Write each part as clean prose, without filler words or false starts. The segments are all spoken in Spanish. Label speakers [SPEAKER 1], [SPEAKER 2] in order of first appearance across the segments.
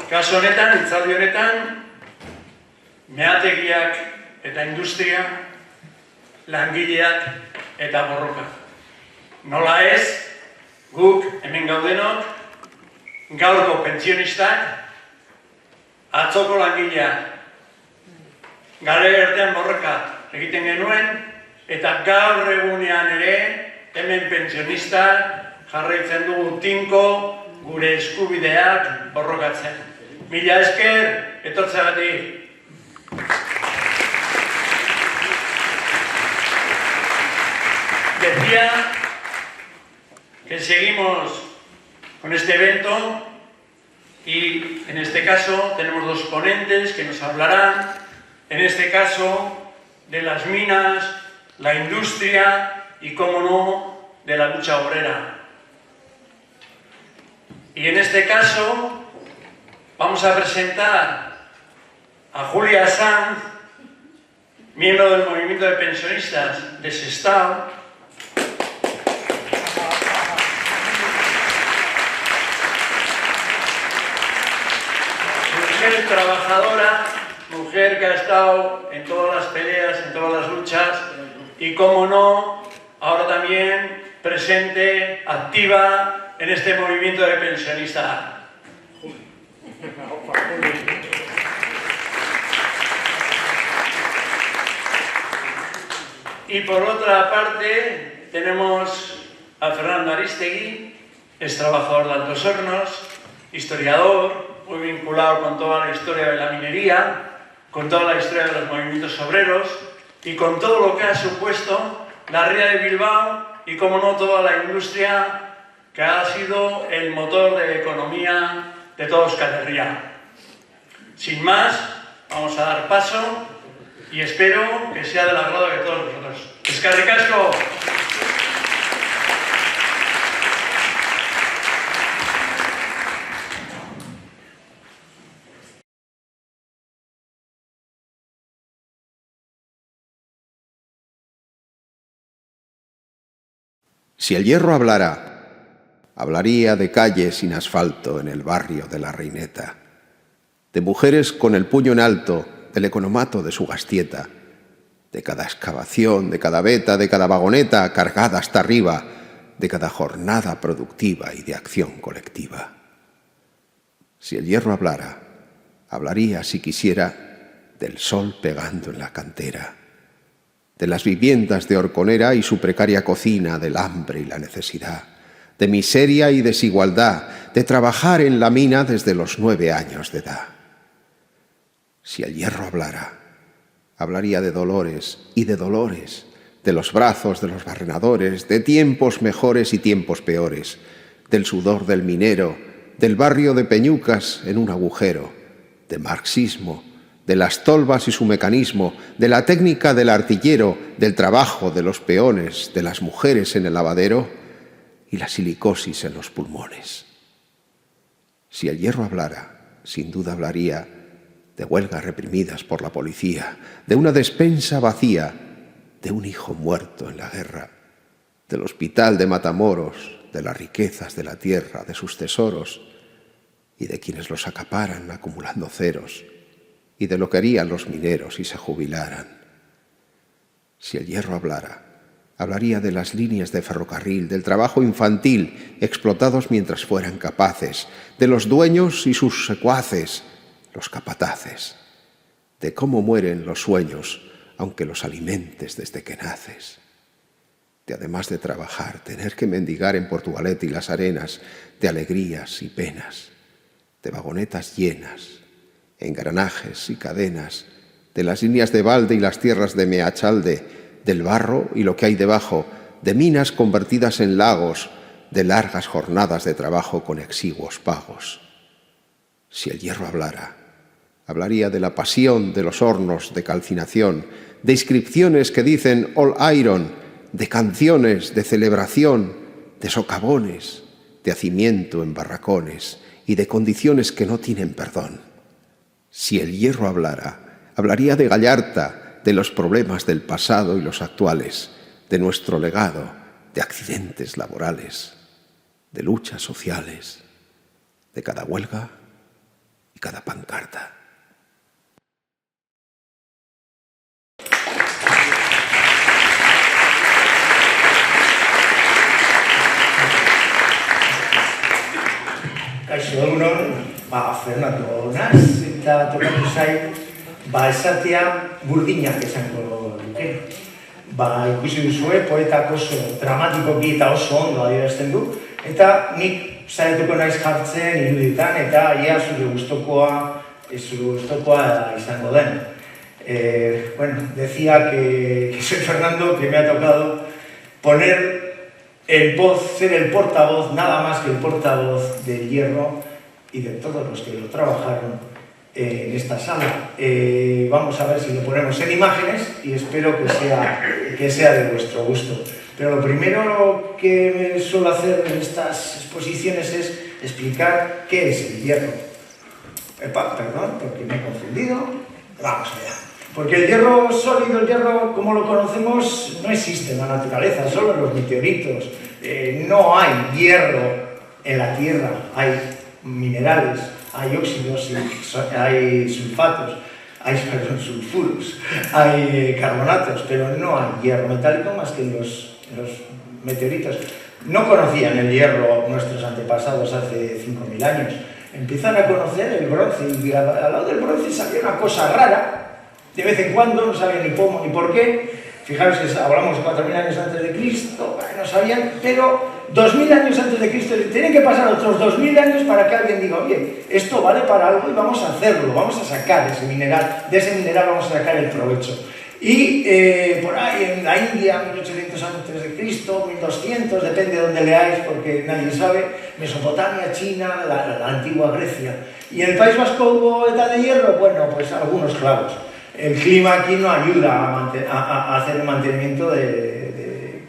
[SPEAKER 1] Kasu honetan, hitzaldi honetan, meategiak eta industria, langileak eta borroka. Nola ez, guk hemen gaudenok, gaurko pentsionistak, atzoko langilea, gare ertean borroka egiten genuen, eta gaur egunean ere, hemen pentsionistak jarraitzen dugu tinko gure eskubideak borrokatzen. Mila esker, etortzeagatik. Decía que seguimos con este evento y en este caso tenemos dos ponentes que nos hablarán, en este caso de las minas, la industria y, cómo no, de la lucha obrera. Y en este caso vamos a presentar a Julia Sanz, miembro del movimiento de pensionistas de Sestao, mujer trabajadora, mujer que ha estado en todas las peleas, en todas las luchas y, como no, ahora también presente, activa en este movimiento de pensionistas. Y por otra parte tenemos a Fernando Aristegui, es trabajador de Altos Hornos, historiador, muy vinculado con toda la historia de la minería, con toda la historia de los movimientos obreros y con todo lo que ha supuesto la ría de Bilbao y, como no, toda la industria que ha sido el motor de economía de toda Euskal Herria. Sin más, vamos a dar paso y espero que sea del agrado de todos vosotros. ¡Eskerrik asko!
[SPEAKER 2] Si el hierro hablara, hablaría de calles sin asfalto en el barrio de la Reineta, de mujeres con el puño en alto, del economato de su gastieta, de cada excavación, de cada veta, de cada vagoneta cargada hasta arriba, de cada jornada productiva y de acción colectiva. Si el hierro hablara, hablaría, si quisiera, del sol pegando en la cantera, de las viviendas de horconera y su precaria cocina, del hambre y la necesidad, de miseria y desigualdad, de trabajar en la mina desde los 9 años de edad. Si el hierro hablara, hablaría de dolores y de dolores, de los brazos de los barrenadores, de tiempos mejores y tiempos peores, del sudor del minero, del barrio de Peñucas en un agujero, de marxismo, de las tolvas y su mecanismo, de la técnica del artillero, del trabajo de los peones, de las mujeres en el lavadero y la silicosis en los pulmones. Si el hierro hablara, sin duda hablaría de huelgas reprimidas por la policía, de una despensa vacía, de un hijo muerto en la guerra, del hospital de Matamoros, de las riquezas de la tierra, de sus tesoros y de quienes los acaparan acumulando ceros, y de lo que harían los mineros si se jubilaran. Si el hierro hablara, hablaría de las líneas de ferrocarril, del trabajo infantil, explotados mientras fueran capaces, de los dueños y sus secuaces, los capataces, de cómo mueren los sueños, aunque los alimentes desde que naces, de, además de trabajar, tener que mendigar en Portugalete y Las Arenas, de alegrías y penas, de vagonetas llenas, engranajes y cadenas, de las líneas de Balde y las tierras de Meachalde, del barro y lo que hay debajo, de minas convertidas en lagos, de largas jornadas de trabajo con exiguos pagos. Si el hierro hablara, hablaría de la pasión de los hornos de calcinación, de inscripciones que dicen All Iron, de canciones, de celebración, de socavones, de hacimiento en barracones y de condiciones que no tienen perdón. Si el hierro hablara, hablaría de Gallarta, de los problemas del pasado y los actuales, de nuestro legado, de accidentes laborales, de luchas sociales, de cada huelga y cada pancarta.
[SPEAKER 3] Kaixo egunon, Fernando Naz, eta tokatu zait, esatea burdinak esango duke. Ikusi duzue, poetak oso dramatikoki eta oso ondo adierazten du, eta nik saiatuko naiz jartzen iruditan, eta ia zure gustokoa izango den. Decía que soy Fernando, que me ha tocado poner ser el portavoz, nada más que el portavoz del Hierro y de todos los que lo trabajaron en esta sala. Vamos a ver si lo ponemos en imágenes y espero que sea de vuestro gusto. Pero lo primero que suelo hacer en estas exposiciones es explicar qué es el hierro. Perdón, porque me he confundido. Vamos allá. Porque el hierro sólido, el hierro como lo conocemos, no existe en la naturaleza, solo en los meteoritos. No hay hierro en la Tierra, hay minerales, hay óxidos, hay sulfatos, hay sulfuros, hay carbonatos, pero no hay hierro metálico más que en los meteoritos. No conocían el hierro nuestros antepasados hace 5.000 años. Empiezan a conocer el bronce y al lado del bronce salía una cosa rara. De vez en cuando, no sabían ni cómo ni por qué. Fijaros que hablamos de 4.000 años antes de Cristo, no sabían, pero 2.000 años antes de Cristo, tienen que pasar otros 2.000 años para que alguien diga, oye, esto vale para algo y vamos a hacerlo, vamos a sacar ese mineral, de ese mineral vamos a sacar el provecho. Y por ahí en la India, 1800 antes de Cristo, 1200, depende de dónde leáis porque nadie sabe, Mesopotamia, China, la antigua Grecia. Y en el País Vasco hubo edad de hierro, bueno, pues algunos clavos. El clima aquí no ayuda a hacer el mantenimiento del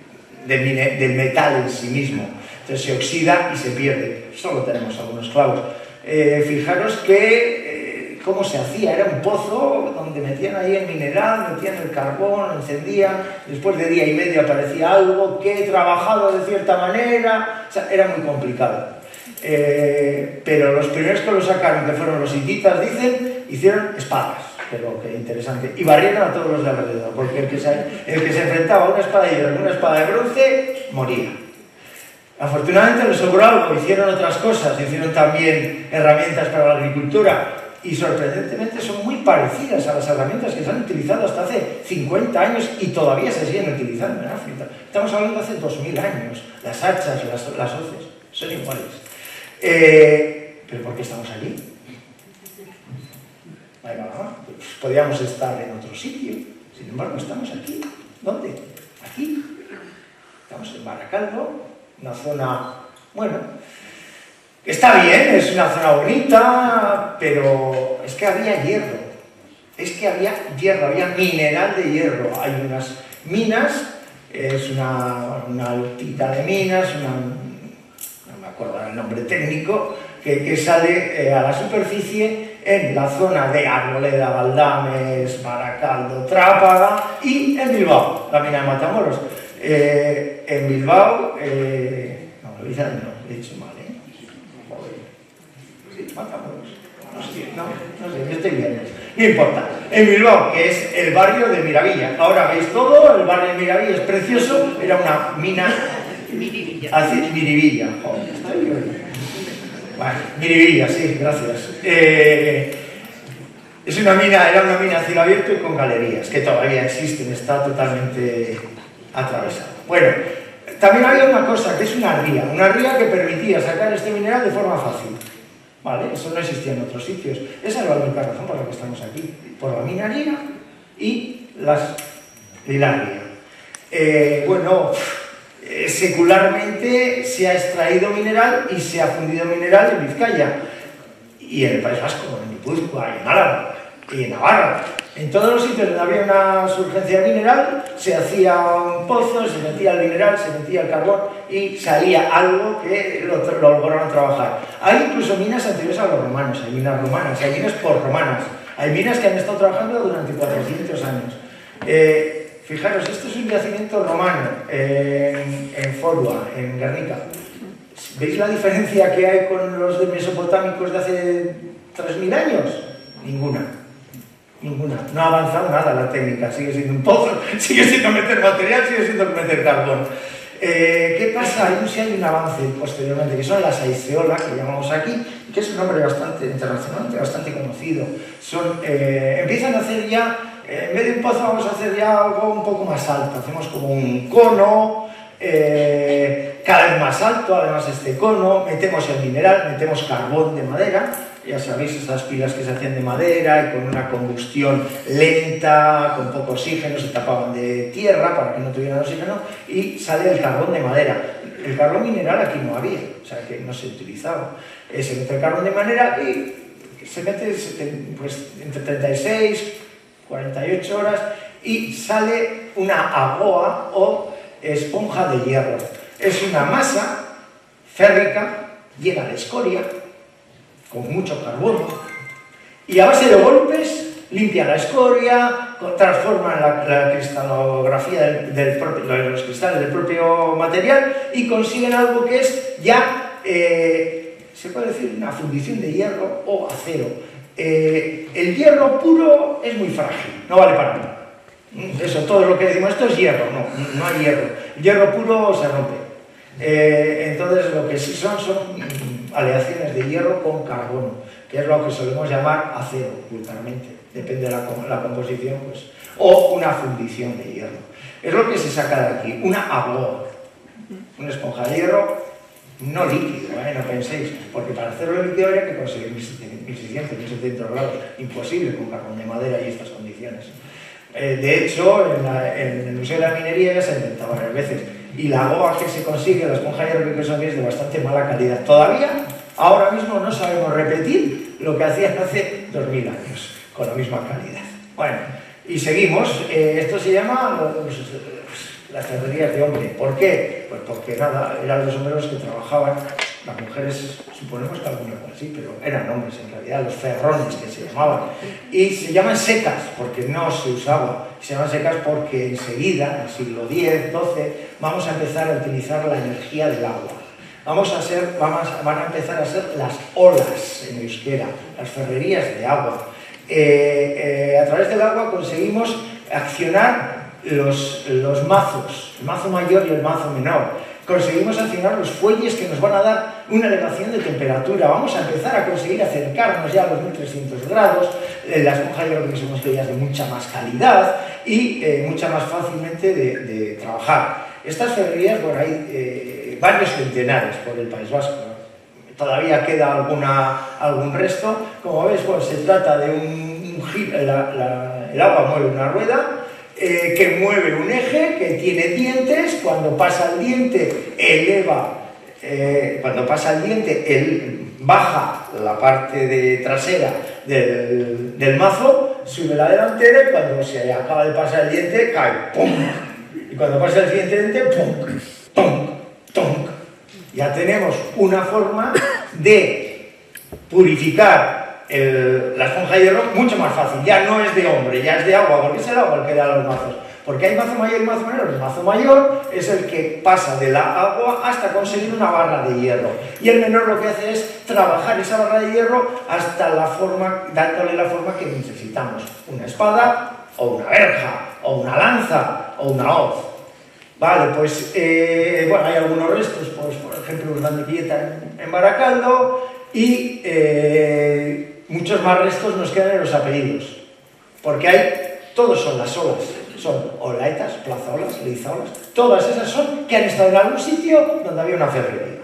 [SPEAKER 3] metal en sí mismo. Entonces se oxida y se pierde. Solo tenemos algunos clavos. Fijaros que cómo se hacía. Era un pozo donde metían ahí el mineral, metían el carbón, encendían. Después de día y medio aparecía algo que trabajado de cierta manera. O sea, era muy complicado. Pero los primeros que lo sacaron, que fueron los hititas, dicen, hicieron espadas. Pero qué interesante. Y barrieron a todos los de alrededor, porque el que se enfrentaba a una espada de hierro y una espada de bronce, moría. Afortunadamente les sobró algo, hicieron otras cosas, hicieron también herramientas para la agricultura, y sorprendentemente son muy parecidas a las herramientas que se han utilizado hasta hace 50 años y todavía se siguen utilizando en África. Estamos hablando de hace 2000 años. Las hachas, las hoces, son iguales. ¿Pero por qué estamos aquí? Podríamos estar en otro sitio, sin embargo estamos aquí. ¿Dónde? Aquí. Estamos en Baracaldo, una zona, bueno, está bien, es una zona bonita, pero es que había hierro. Había mineral de hierro. Hay unas minas, es una altita de minas, no me acuerdo el nombre técnico, que sale a la superficie en la zona de Arboleda, Valdames, Baracaldo, Trápaga y en Bilbao, la mina de Matamoros. En Bilbao, no, lo he dicho mal, Sí, Matamoros. No sé, yo estoy bien. No importa. En Bilbao, que es el barrio de Miravilla. Ahora veis todo, el barrio de Miravilla es precioso, era una mina... Miribilla. Joder, estoy bien. Bueno, Miribilla, sí, gracias. Era una mina a cielo abierto y con galerías, que todavía existen, está totalmente atravesada. Bueno, también había una cosa, que es una ría que permitía sacar este mineral de forma fácil. ¿Vale? Eso no existía en otros sitios. Esa es la única razón por la que estamos aquí, por la minería y la ría. Secularmente se ha extraído mineral y se ha fundido mineral en Vizcaya y en el País Vasco, en Guipúzcoa, en Álava y en Navarra. En todos los sitios donde había una surgencia mineral se hacía un pozo, se metía el mineral, se metía el carbón y salía algo que lo lograron trabajar. Hay incluso minas anteriores a los romanos, hay minas romanas, hay minas porromanas, hay minas que han estado trabajando durante 400 años. Fijaros, esto es un yacimiento romano en Forua, en Guernica. ¿Veis la diferencia que hay con los de mesopotámicos de hace 3.000 años? Ninguna. No ha avanzado nada la técnica, sigue siendo un pozo, sigue siendo meter material, sigue siendo meter carbón. ¿Qué pasa? Hay un avance posteriormente, que son las aiceola, que llamamos aquí, que es un nombre bastante internacionalmente bastante conocido. Empiezan a hacer ya, en vez de un pozo vamos a hacer ya algo un poco más alto, hacemos como un cono, cada vez más alto, además este cono, metemos el mineral, metemos carbón de madera, ya sabéis, esas pilas que se hacían de madera y con una combustión lenta, con poco oxígeno, se tapaban de tierra para que no tuvieran oxígeno, y sale el carbón de madera. El carbón mineral aquí no había, o sea que no se utilizaba. Se mete el carbón de madera y se mete pues, entre 36 y 48 horas y sale una agoa o esponja de hierro. Es una masa férrica llena de escoria, con mucho carbono, y a base de golpes limpia la escoria, transforma la cristalografía de los cristales del propio material y consiguen algo que es ya, se puede decir, una fundición de hierro o acero. El hierro puro es muy frágil, no vale para nada. Eso, todo lo que decimos, esto es hierro, no hay hierro. El hierro puro se rompe. Entonces lo que sí son aleaciones de hierro con carbono, que es lo que solemos llamar acero vulgarmente, depende de la composición, pues, o una fundición de hierro. Es lo que se saca de aquí, una agoa, una esponja de hierro no líquido, no penséis, porque para hacerlo líquido habría que conseguir 1600, 1700 grados, imposible con carbón de madera y estas condiciones. De hecho, en el Museo de la Minería ya se ha intentado varias veces, y la agoa que se consigue, la esponja de hierro que consigue, es de bastante mala calidad. Todavía, ahora mismo, no sabemos repetir lo que hacían hace 2000 años, con la misma calidad. Bueno, y seguimos. Esto se llama las ferrerías de hombre. ¿Por qué? Pues porque nada, eran los hombres que trabajaban, las mujeres suponemos que alguna cosa así, pero eran hombres en realidad, los ferrones que se llamaban. Y se llaman secas porque no se usaba, se llaman secas porque enseguida, en el siglo X, XII, vamos a empezar a utilizar la energía del agua. Van a empezar a ser las olas en euskera, las ferrerías de agua. A través del agua conseguimos accionar los mazos, el mazo mayor y el mazo menor. Conseguimos accionar los fuelles que nos van a dar una elevación de temperatura. Vamos a empezar a conseguir acercarnos ya a los 1300 grados. La esponja de hierro que somos ya es de mucha más calidad y mucha más fácilmente de trabajar. Estas ferrerías, bueno, hay varios centenares por el País Vasco. Todavía queda algún resto. Como ves, pues, se trata de un giro, el agua mueve una rueda que mueve un eje, que tiene dientes. Cuando pasa el diente, baja la parte trasera del mazo, sube la delantera y cuando se acaba de pasar el diente, cae, ¡pum! Y cuando pasa el siguiente diente, ¡pum! ¡Tonk! ¡Tonk! Ya tenemos una forma de purificar la esponja de hierro mucho más fácil. Ya no es de hombre, ya es de agua, porque es el agua el que da los mazos. Porque hay mazo mayor y mazo menor. El mazo mayor es el que pasa de la agua hasta conseguir una barra de hierro. Y el menor lo que hace es trabajar esa barra de hierro hasta dándole la forma que necesitamos. Una espada, o una verja, o una lanza, o una hoz. Vale, pues, bueno, hay algunos restos, pues, por ejemplo, los de Quieta en Baracaldo, y muchos más restos nos quedan en los apellidos, porque todos son las olas, son olaetas, plazaolas, leizaolas, todas esas son que han estado en algún sitio donde había una ferrería.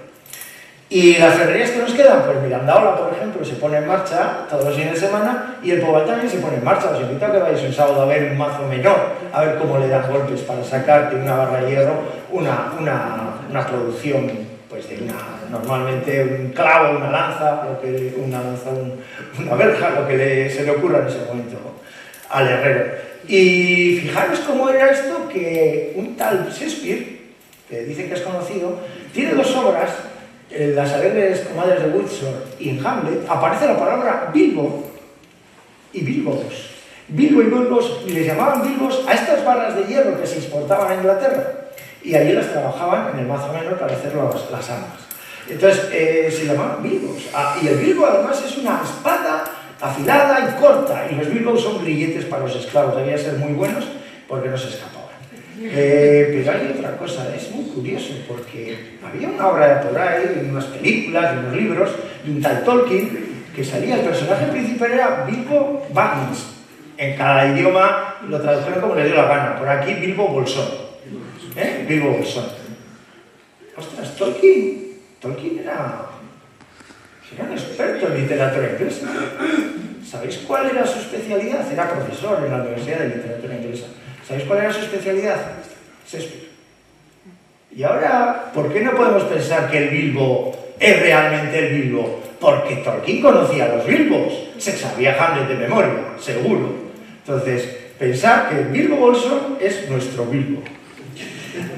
[SPEAKER 3] Y las ferrerías que nos quedan, pues Mirandaola, por ejemplo, se pone en marcha todos los fines de semana, y el Pobal también se pone en marcha. Os invito a que vayáis un sábado a ver un mazo menor, a ver cómo le dan golpes para sacar de una barra de hierro una producción, pues normalmente un clavo, una lanza, una verja, lo que se le ocurra en ese momento al herrero. Y fijaros cómo era esto, que un tal Shakespeare, que dicen que es conocido, tiene dos obras. En Las alegres comadres de Windsor y en Hamlet aparece la palabra Bilbo y Bilbos. Bilbo y Bilbos, y les llamaban Bilbos a estas barras de hierro que se exportaban a Inglaterra, y allí las trabajaban en el mazo menor para hacer las armas. Entonces se llamaban bilbos. Y el bilbo además es una espada afilada y corta, y los bilbos son grilletes para los esclavos, debían ser muy buenos porque no se escapaban. Pero hay otra cosa, es muy curioso, porque había una obra por ahí, unas películas, unos libros, de un tal Tolkien, que salía, el personaje principal era Bilbo Baggins. En cada idioma lo tradujeron como le dio la gana. Por aquí Bilbo Bolsón. Bilbo Bolsón. Ostras, Tolkien era un experto en literatura inglesa. ¿Sabéis cuál era su especialidad? Era profesor en la Universidad de Literatura Inglesa. ¿Sabéis cuál era su especialidad? Shakespeare. Y ahora, ¿por qué no podemos pensar que el Bilbo es realmente el Bilbo? Porque Tolkien conocía a los Bilbos, se sabía Hamlet de memoria, seguro. Entonces, pensar que Bilbo Bolsón es nuestro Bilbo.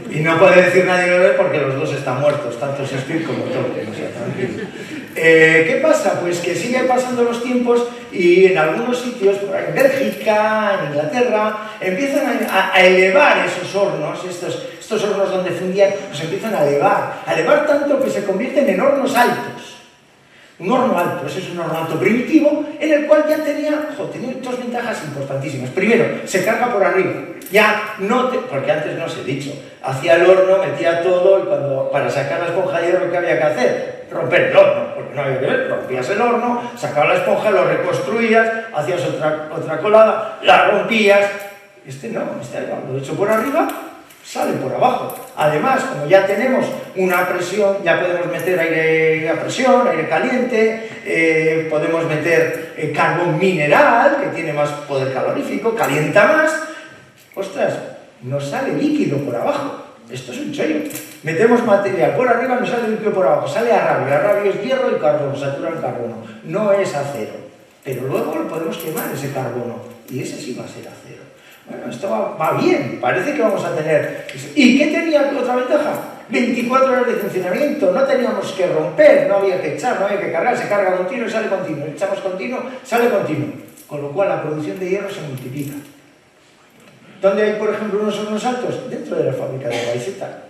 [SPEAKER 3] Y no puede decir nadie lo ve porque los dos están muertos, tanto Shakespeare como Tolkien. O sea, tranquilo. ¿Qué pasa? Pues que siguen pasando los tiempos y en algunos sitios, por ahí en Bélgica, en Inglaterra, empiezan a elevar esos hornos, estos hornos donde fundían, los empiezan a elevar tanto que se convierten en hornos altos. Un horno alto, ese es un horno alto primitivo, en el cual ya tenía dos ventajas importantísimas. Primero, se carga por arriba. Ya no porque antes no os he dicho, hacía el horno, metía todo y para sacar la esponja de hierro, ¿qué había que hacer? Romper el horno, porque no había que ver, rompías el horno, sacabas la esponja, lo reconstruías, hacías otra colada, la rompías. Lo hecho por arriba, sale por abajo. Además, como ya tenemos una presión, ya podemos meter aire a presión, aire caliente, podemos meter carbón mineral, que tiene más poder calorífico, calienta más. Ostras, nos sale líquido por abajo. Esto es un chollo. Metemos material por arriba, nos sale líquido por abajo. Sale arrabio. Arrabio es hierro y carbono, satura el carbono. No es acero. Pero luego lo podemos quemar, ese carbono. Y ese sí va a ser acero. Bueno, esto va bien. Parece que vamos a tener... ¿Y qué tenía otra ventaja? 24 horas de funcionamiento. No teníamos que romper, no había que echar, no había que cargar. Se carga continuo y sale continuo. Echamos continuo, sale continuo. Con lo cual la producción de hierro se multiplica. ¿Dónde hay, por ejemplo, unos hornos altos? Dentro de la fábrica de Raizeta.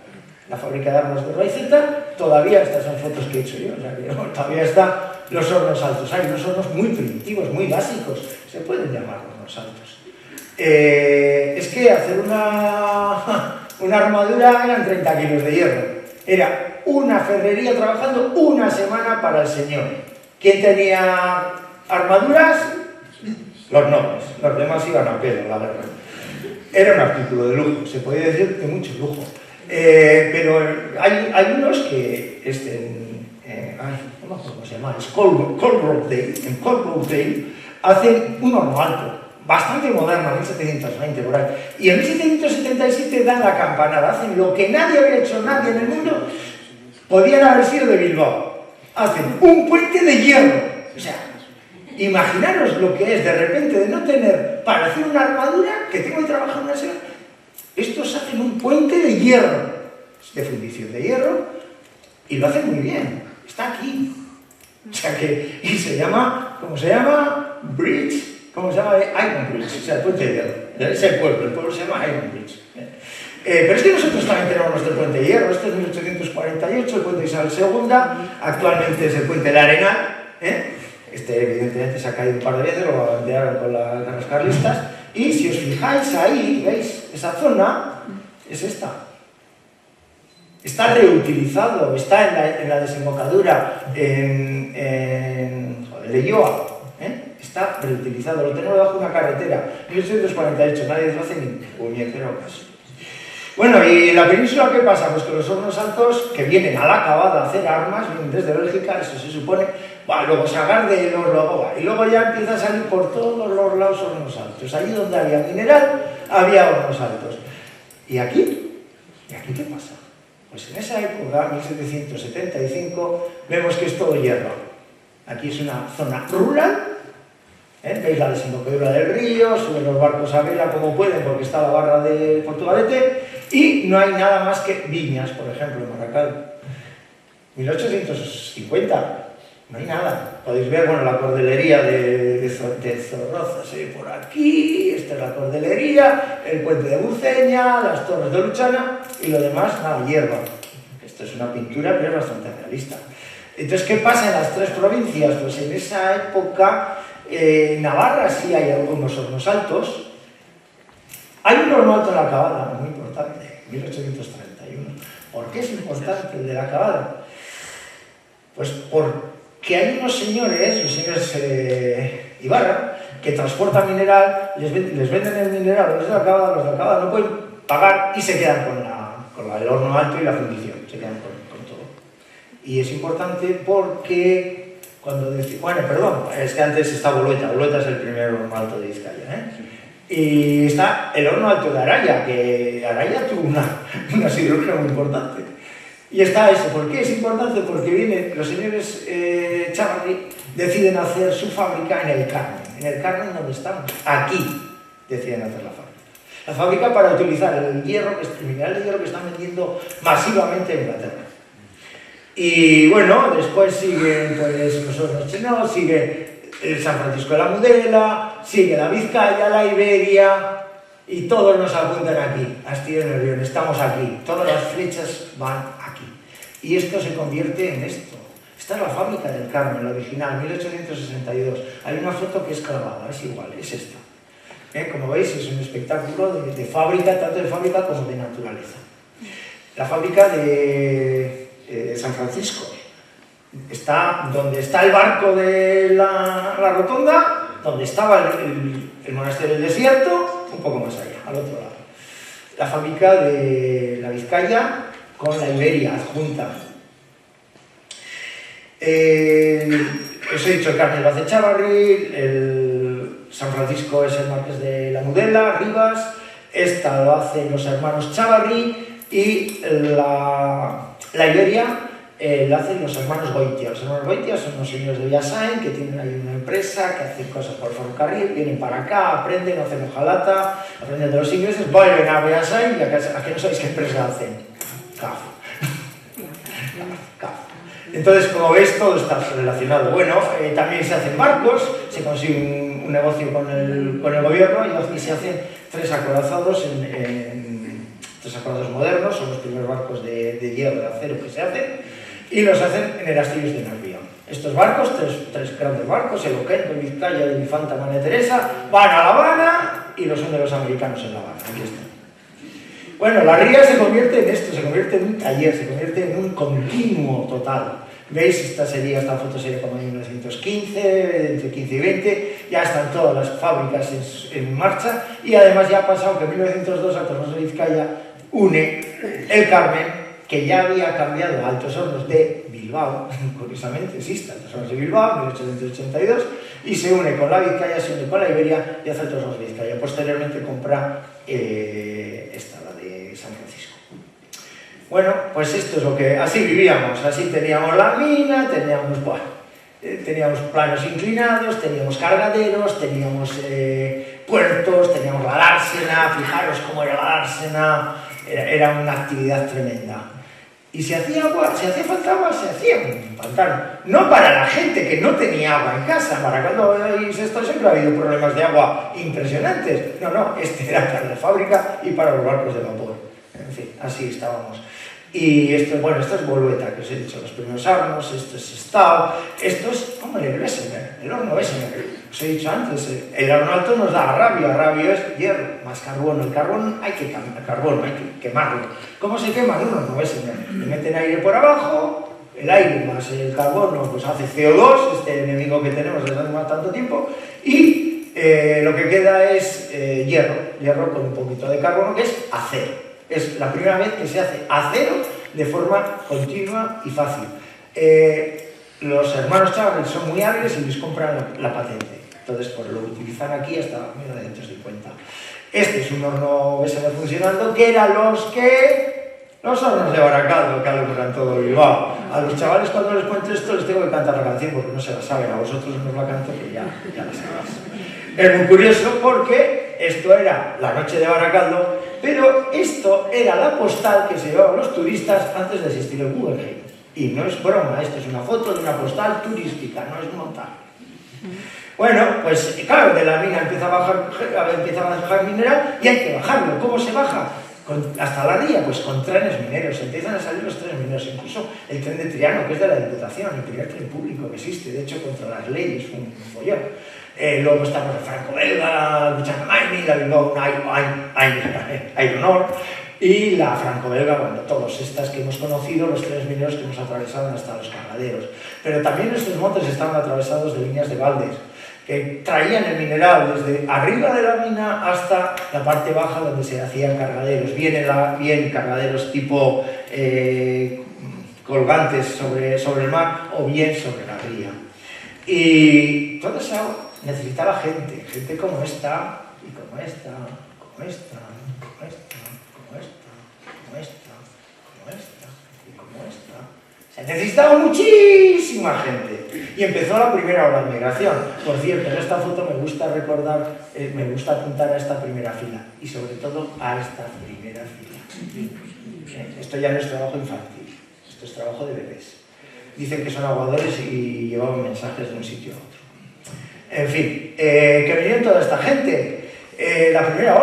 [SPEAKER 3] La fábrica de armas de Raizeta, todavía, estas son fotos que he hecho yo, o sea que todavía están los hornos altos. Hay unos hornos muy primitivos, muy básicos, se pueden llamar hornos altos. Es que hacer una armadura eran 30 kilos de hierro. Era una ferrería trabajando una semana para el señor. ¿Quién tenía armaduras? Los nobles, los demás iban a pelo, la verdad. Era un artículo de lujo, se podía decir de mucho lujo. Pero hay unos que, no me acuerdo cómo se llama, es en Coldbrookdale, hacen un horno alto, bastante moderno, en 1720 por ahí. Y en 1777 dan la campanada, hacen lo que nadie había hecho, nadie en el mundo, podían haber sido de Bilbao. Hacen un puente de hierro. O sea, imaginaros lo que es de repente de no tener para hacer una armadura que tengo que trabajar una semana. Estos hacen un puente de hierro, de fundición de hierro, y lo hacen muy bien. Está aquí. O sea que, y se llama, ¿cómo se llama? Bridge, ¿cómo se llama? Iron Bridge, o sea, el puente de hierro. Es el pueblo se llama Iron Bridge. Pero es que nosotros también tenemos nuestro puente de hierro. Este es 1848, el puente de Isabel II, actualmente es el puente de Arenal. Este evidentemente se ha caído un par de veces, lo abandonaron con las guerras carlistas. Y si os fijáis ahí, ¿veis? Esa zona es esta. Está reutilizado, está en la desembocadura en Leioa. Está reutilizado, lo tenemos bajo una carretera. 1848, nadie lo hace ni puñetero caso. Bueno, y en la península, ¿qué pasa? Pues que los hornos altos, que vienen a la acabada a hacer armas, vienen desde Bélgica, eso se supone, luego Sagardelo, y luego ya empieza a salir por todos los lados hornos altos. Allí donde había mineral, había hornos altos. ¿Y aquí? ¿Y aquí qué pasa? Pues en esa época, 1775, vemos que es todo hierro. Aquí es una zona rural. Veis la desembocadura del río, suben los barcos a vela como pueden porque está la barra de Portugalete y no hay nada más que viñas, por ejemplo, en Maracay. 1850, no hay nada. Podéis ver, bueno, la cordelería de Zorroza se ve por aquí, esta es la cordelería, el puente de Buceña, las torres de Luchana y lo demás, nada, hierba. esto es una pintura, pero es bastante realista. Entonces, ¿qué pasa en las tres provincias? Pues en esa época, en Navarra sí hay algunos hornos altos. Hay un horno alto en la Acabada, muy importante, 1831. ¿Por qué es importante el de la Acabada? Pues porque hay unos señores, los señores Ibarra, que transportan mineral, les venden el mineral a los de la Acabada no pueden pagar y se quedan con el horno alto y la fundición, se quedan con todo. Y es importante porque cuando bueno, perdón, es que antes está Bolueta es el primer horno alto de Vizcaya, y está el horno alto de Araya, que Araya tuvo una siderurgia muy importante. Y está eso. ¿Por qué es importante? Porque vienen los señores Chávarri, deciden hacer su fábrica en el Carmen. En el Carmen, donde estamos, aquí deciden hacer la fábrica. La fábrica para utilizar el hierro, el mineral de hierro que están vendiendo masivamente en Inglaterra. Y bueno, después siguen pues, los hornos Chenó, sigue el San Francisco de la Mudela, sigue la Vizcaya, la Iberia, y todos nos apuntan aquí, Astilla y Nervión, estamos aquí, todas las flechas van aquí. Y esto se convierte en esto. Esta es la fábrica del Carmen, la original, 1862. Hay una foto que es clavada, es igual, es esta. Como veis, es un espectáculo de fábrica, tanto de fábrica como de naturaleza. La fábrica de San Francisco está donde está el barco de la rotonda, donde estaba el monasterio del desierto, un poco más allá, al otro lado. La fábrica de la Vizcaya con la Iberia adjunta. Os he dicho, el Carmen lo hace Chávarri, el San Francisco es el Marqués de la Mudela, Rivas, esta lo hacen los hermanos Chávarri y la Iberia la hacen los hermanos Goitia. Los hermanos Goitia son unos señores de Villasain que tienen ahí una empresa, que hacen cosas por ferrocarril, vienen para acá, aprenden, hacen hojalata, aprenden de los ingleses, vuelven a Villasain y a que no sabéis qué empresa hacen. CAF. Entonces, como veis, todo está relacionado. Bueno, también se hacen barcos, se consigue un negocio con el gobierno y se hacen tres acorazados tres acorazados modernos, son los primeros barcos de hierro, de acero que se hacen, y los hacen en el Astillero de Nervión. Estos barcos, tres grandes barcos, el Oquendo, el Vizcaya y el Infanta María Teresa, van a La Habana y los son de los americanos en La Habana. Aquí están. Bueno, la ría se convierte en esto, se convierte en un taller, se convierte en un continuo total. ¿Veis? Esta foto sería como en 1915, entre 15 y 20, ya están todas las fábricas en marcha y además ya ha pasado que en 1902 Altos Hornos de Vizcaya une el Carmen, que ya había cambiado a Altos Hornos de Bilbao, curiosamente existe Altos Hornos de Bilbao, 1882, y se une con la Vizcaya, se une con la Iberia y hace Altos Hornos de Vizcaya. Posteriormente compra esta, la de San Francisco. Bueno, pues esto es lo que... Así vivíamos, así teníamos la mina, teníamos planos inclinados, teníamos cargaderos, teníamos puertos, teníamos la dársena, fijaros cómo era la dársena, era una actividad tremenda. Y si hacía agua, si hacía falta agua, se hacía un pantano. No para la gente que no tenía agua en casa, para cuando esto siempre ha habido problemas de agua impresionantes. No, este era para la fábrica y para los barcos de vapor. En fin, así estábamos. Y esto, bueno, esto es Bolueta, que os he dicho, los primeros hornos, esto es Sestao, esto es, hombre, el Bessemer, el horno Bessemer. Os he dicho antes, el horno alto nos da rabio es hierro, más carbono. El carbón hay que quemarlo. ¿Cómo se quema? En un horno Bessemer. Le meten aire por abajo, el aire más el carbono pues hace CO2, este enemigo que tenemos desde hace tanto tiempo, y lo que queda es hierro con un poquito de carbono, que es acero. Es la primera vez que se hace acero de forma continua y fácil. Los hermanos Chávarri son muy hábiles y les compran la patente. Entonces, pues lo utilizan aquí hasta 1950. Este es un horno Bessemer funcionando, que eran los hornos de Baracaldo, que alumbran todo Bilbao. A los chavales, cuando les cuento esto, les tengo que cantar la canción porque no se la saben. A vosotros no os la canto, que ya la sabéis. Es muy curioso porque esto era la noche de Baracaldo, pero esto era la postal que se llevaban los turistas antes de existir el Guggenheim. Y no es broma, esto es una foto de una postal turística, no es montaje. Bueno, pues claro, de la mina empieza a bajar mineral y hay que bajarlo. ¿Cómo se baja? hasta la ría, pues con trenes mineros, empiezan a salir los trenes mineros, incluso el tren de Triano, que es de la Diputación, el primer tren público que existe, de hecho contra las leyes, fue un follón. Luego estamos el franco-belga, Buchanamaini, la Bilbao Aeronor, y la franco-belga, bueno, todas estas que hemos conocido, los trenes mineros que hemos atravesado hasta los cargaderos. Pero también estos montes estaban atravesados de líneas de baldes, que traían el mineral desde arriba de la mina hasta la parte baja donde se hacían cargaderos, bien cargaderos tipo colgantes sobre el mar o bien sobre la ría. Y todo eso necesitaba gente como esta, y como esta, como esta, como esta, como esta, como esta, como esta, y como esta. Se necesitaba muchísima gente. Y empezó la primera ola de migración. Por cierto, en esta foto me gusta recordar, me gusta apuntar a esta primera fila. Y sobre todo a esta primera fila. Esto ya no es trabajo infantil, esto es trabajo de bebés. Dicen que son aguadores y llevaban mensajes de un sitio a otro. En fin, que vinieron toda esta gente. La primera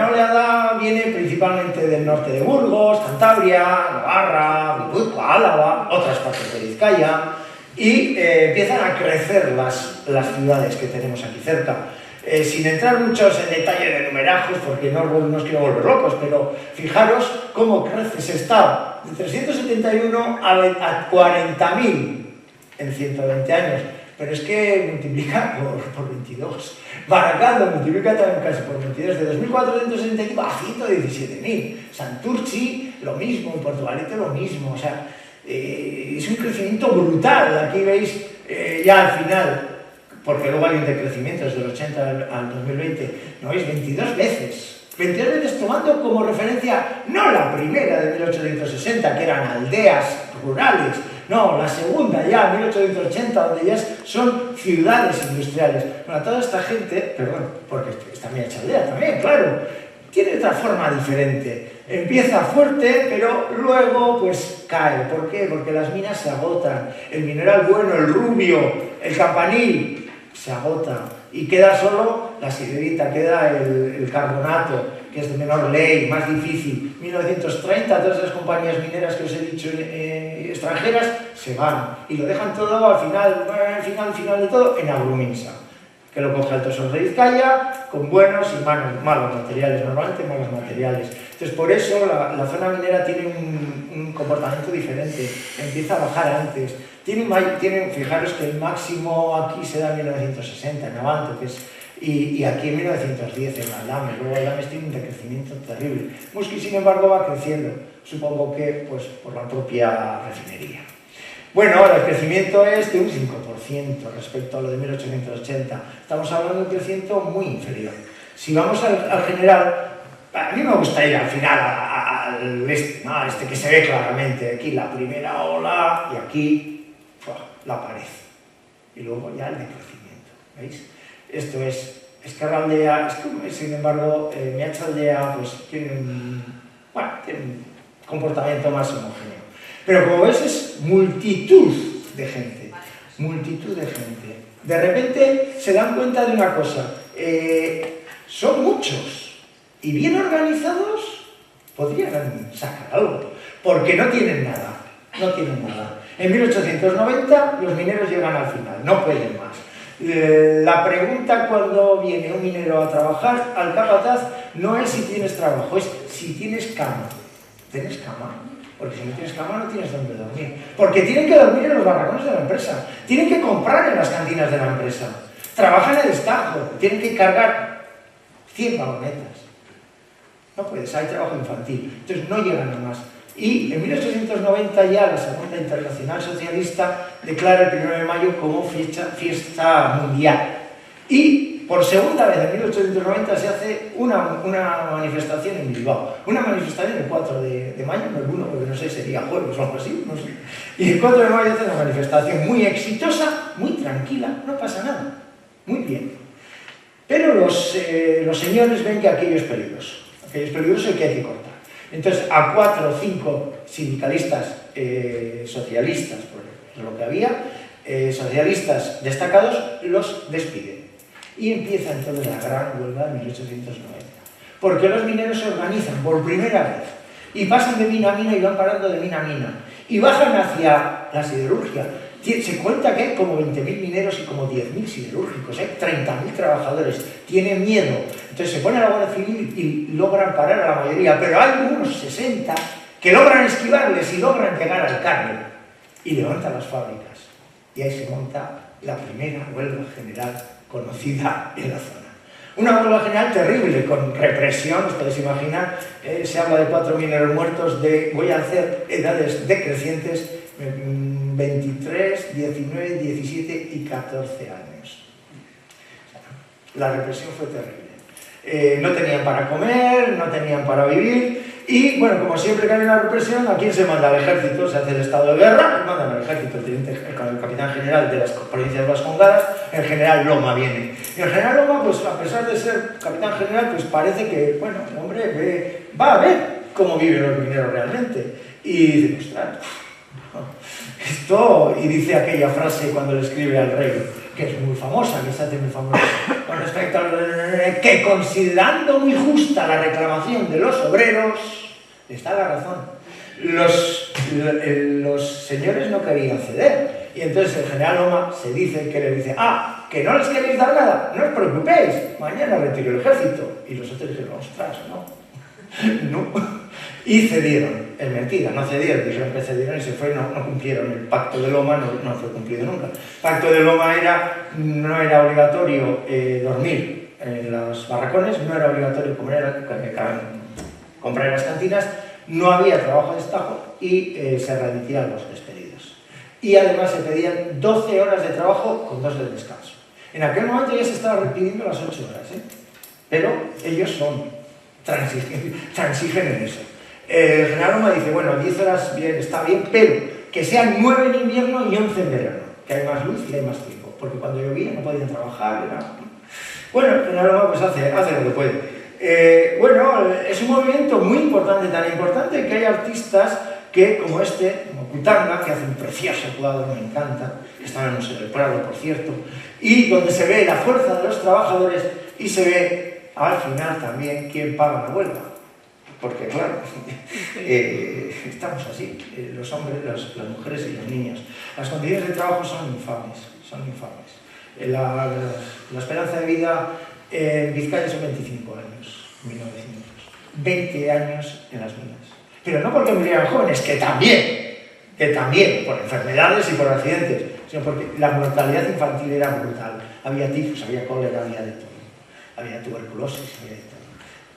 [SPEAKER 3] oleada viene principalmente del norte de Burgos, Cantabria, Navarra, Guipúzcoa, Álava, otras partes de Vizcaya, y empiezan a crecer las ciudades que tenemos aquí cerca. Sin entrar muchos en detalle de numerajos, porque no os quiero volver locos, pero fijaros cómo crece ese estado, de 371 a 40.000 en 120 años. Pero es que multiplica por 22. Baracaldo multiplica también casi por 22, de 2.465 a 117.000. Santurchi, lo mismo, en Portugalete lo mismo. O sea, es un crecimiento brutal. Aquí veis ya al final, porque luego hay un decrecimiento desde el 80 al 2020, ¿no veis? 22 veces. 22 veces tomando como referencia no la primera de 1860, que eran aldeas rurales, no, la segunda ya, 1880, donde ya son ciudades industriales. Bueno, toda esta gente, perdón, porque está mi aldea también, claro, tiene otra forma diferente. Empieza fuerte, pero luego pues cae. ¿Por qué? Porque las minas se agotan. El mineral bueno, el rubio, el campanil, se agota. Y queda solo la siderita, queda el carbonato, que es de menor ley, más difícil. 1930, todas las compañías mineras que os he dicho extranjeras se van y lo dejan todo al final de todo en Agruminsa, que lo coge Altos Hornos de Vizcaya con buenos y malos materiales, normalmente malos materiales. Entonces, por eso la zona minera tiene un comportamiento diferente, empieza a bajar antes. Fijaros que el máximo aquí se da en 1960, en Avanto, que es, y aquí en 1910, en Aldames. Luego Aldames tiene un decrecimiento terrible. Musqui, sin embargo, va creciendo, supongo que pues, por la propia refinería. Bueno, ahora el crecimiento es de un 5% respecto a lo de 1880. Estamos hablando de un crecimiento muy inferior. Si vamos al general, a mí me gusta ir al final al este, ¿no? Este que se ve claramente. Aquí la primera ola y aquí la pared. Y luego ya el decrecimiento. ¿Veis? Esto es Ezkerraldea, sin embargo, Meatzaldea pues, tiene un comportamiento más homogéneo. Pero como ves, es multitud de gente. Multitud de gente. De repente se dan cuenta de una cosa. Son muchos. Y bien organizados, podrían sacar algo. Porque no tienen nada. No tienen nada. En 1890 los mineros llegan al final. No pueden más. La pregunta cuando viene un minero a trabajar al capataz no es si tienes trabajo, es si tienes cama. ¿Tienes cama? Porque si no tienes cama no tienes dónde dormir. Porque tienen que dormir en los barracones de la empresa. Tienen que comprar en las cantinas de la empresa. Trabajan en el estajo. Tienen que cargar 100 vagonetas. No puedes, hay trabajo infantil. Entonces no llegan a más. Y en 1890 ya la Segunda Internacional Socialista declara el 1 de mayo como fiesta mundial. Y por segunda vez en 1890 se hace una manifestación en Bilbao. Una manifestación el 4 de mayo, no el 1, porque no sé, sería jueves o algo así, no sé. Y el 4 de mayo hace una manifestación muy exitosa, muy tranquila, no pasa nada. Muy bien. Pero los señores ven que aquello es peligroso. Aquello es peligroso y que hay que cortar. Entonces, a 4 o 5 sindicalistas socialistas, por lo que había, socialistas destacados, los despiden. Y empieza entonces la gran huelga de 1890. porque los mineros se organizan por primera vez y pasan de mina a mina y van parando de mina a mina y bajan hacia la siderurgia. Se cuenta que hay como 20.000 mineros y como 10.000 siderúrgicos, hay 30.000 trabajadores, tienen miedo. Entonces se pone la Guardia Civil y logran parar a la mayoría, pero hay unos 60 que logran esquivarles y logran llegar al cárcel y levantan las fábricas. Y ahí se monta la primera huelga general conocida en la zona. Una huelga general terrible, con represión, os podéis imaginar. Se habla de 4 mineros muertos, voy a hacer edades decrecientes, 23, 19, 17 y 14 años. La represión fue terrible. No tenían para comer, no tenían para vivir. Y, bueno, como siempre que hay una represión, ¿a quién se manda? Al ejército, se hace el estado de guerra, mandan al ejército, el capitán general de las provincias vascongadas, el general Loma viene. Y el general Loma, pues a pesar de ser capitán general, pues parece que, bueno, el hombre va a ver cómo viven los mineros realmente. Y dice, ostras, esto, y dice aquella frase cuando le escribe al rey, que es muy famosa, que se hace muy famosa, con respecto a que considerando muy justa la reclamación de los obreros, está la razón. Los señores no querían ceder, y entonces el general Loma se dice que le dice, que no les queréis dar nada, no os preocupéis, mañana retiro el ejército. Y los otros dijeron, ostras, no. Y cedieron, es mentira, no cedieron, dijeron que cedieron y se fue, no cumplieron. El pacto de Loma no fue cumplido nunca. El pacto de Loma no era obligatorio dormir en los barracones, no era obligatorio comprar en las cantinas, no había trabajo de estajo y se readmitían los despedidos. Y además se pedían 12 horas de trabajo con 2 de descanso. En aquel momento ya se estaba pidiendo las 8 horas, pero ellos transigen en eso. El general Loma dice, bueno, 10 horas bien, está bien, pero que sean 9 en invierno y 11 en verano, que hay más luz y hay más tiempo, porque cuando llovía no podían trabajar. Bueno, el general Loma pues hace lo que puede. Bueno, es un movimiento muy importante, tan importante que hay artistas que, como como Cutanga, que hace un precioso cuadro, me encanta, que está en el Museo del Prado, por cierto, y donde se ve la fuerza de los trabajadores y se ve al final también quién paga la huelga. Porque, claro, estamos así, los hombres, las mujeres y los niños. Las condiciones de trabajo son infames. La esperanza de vida en Vizcaya son 25 años, 1900. 20 años en las minas. Pero no porque murieran jóvenes, que también, por enfermedades y por accidentes, sino porque la mortalidad infantil era brutal. Había tifus, había cólera, había de todo. Había tuberculosis, había de todo.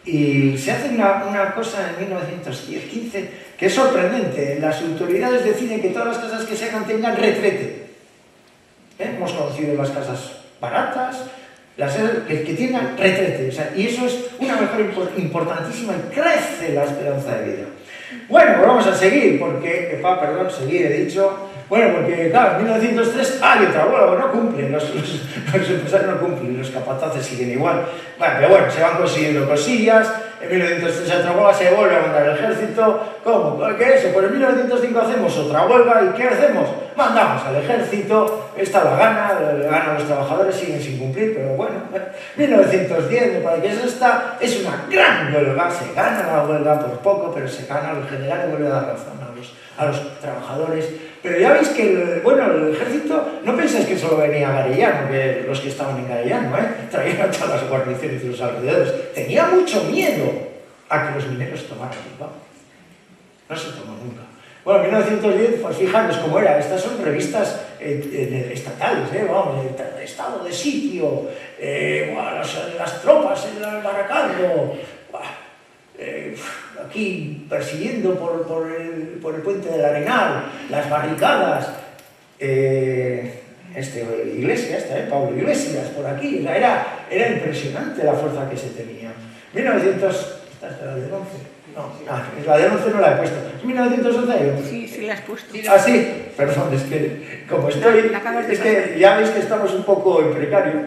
[SPEAKER 3] Y se hace una cosa en 1915 que es sorprendente. Las autoridades deciden que todas las casas que se hagan tengan retrete. Hemos conocido las casas baratas, que tengan retrete. O sea, y eso es una mejora importantísima y crece la esperanza de vida. Bueno, pues vamos a seguir, porque, seguir, he dicho. Bueno, porque claro, en 1903 hay otra huelga, no cumplen, los empresarios no cumplen, los capataces siguen igual. Bueno, pero bueno, se van consiguiendo cosillas. En 1903 hay otra huelga, se vuelve a mandar el ejército. ¿Cómo? ¿Qué es eso? Pues en 1905 hacemos otra huelga, ¿y qué hacemos? Mandamos al ejército, esta la ganan los trabajadores, siguen sin cumplir, pero bueno. 1910, me parece que es una gran huelga, se gana la huelga por poco, pero se gana, el general vuelve a dar razón a los trabajadores. Pero ya veis que el ejército, no pensáis que solo venía a Garellano, que los que estaban en Garellano, traían a todas las guarniciones de los alrededores. Tenía mucho miedo a que los mineros tomaran Bilbao. No se tomó nunca. Bueno, en 1910, pues fijaros cómo era. Estas son revistas estatales, vamos, el estado de sitio, las tropas en el Baracaldo, aquí persiguiendo por el puente del Arenal, las barricadas, Iglesias, Pablo Iglesias, por aquí. O sea, era impresionante la fuerza que se tenía. 1900, esta es la del 11. No, la del 11 no la he puesto. ¿Es 1911?
[SPEAKER 4] Sí, la has puesto.
[SPEAKER 3] Ah, sí, perdón, es que como estoy, es que ya veis que estamos un poco en precario.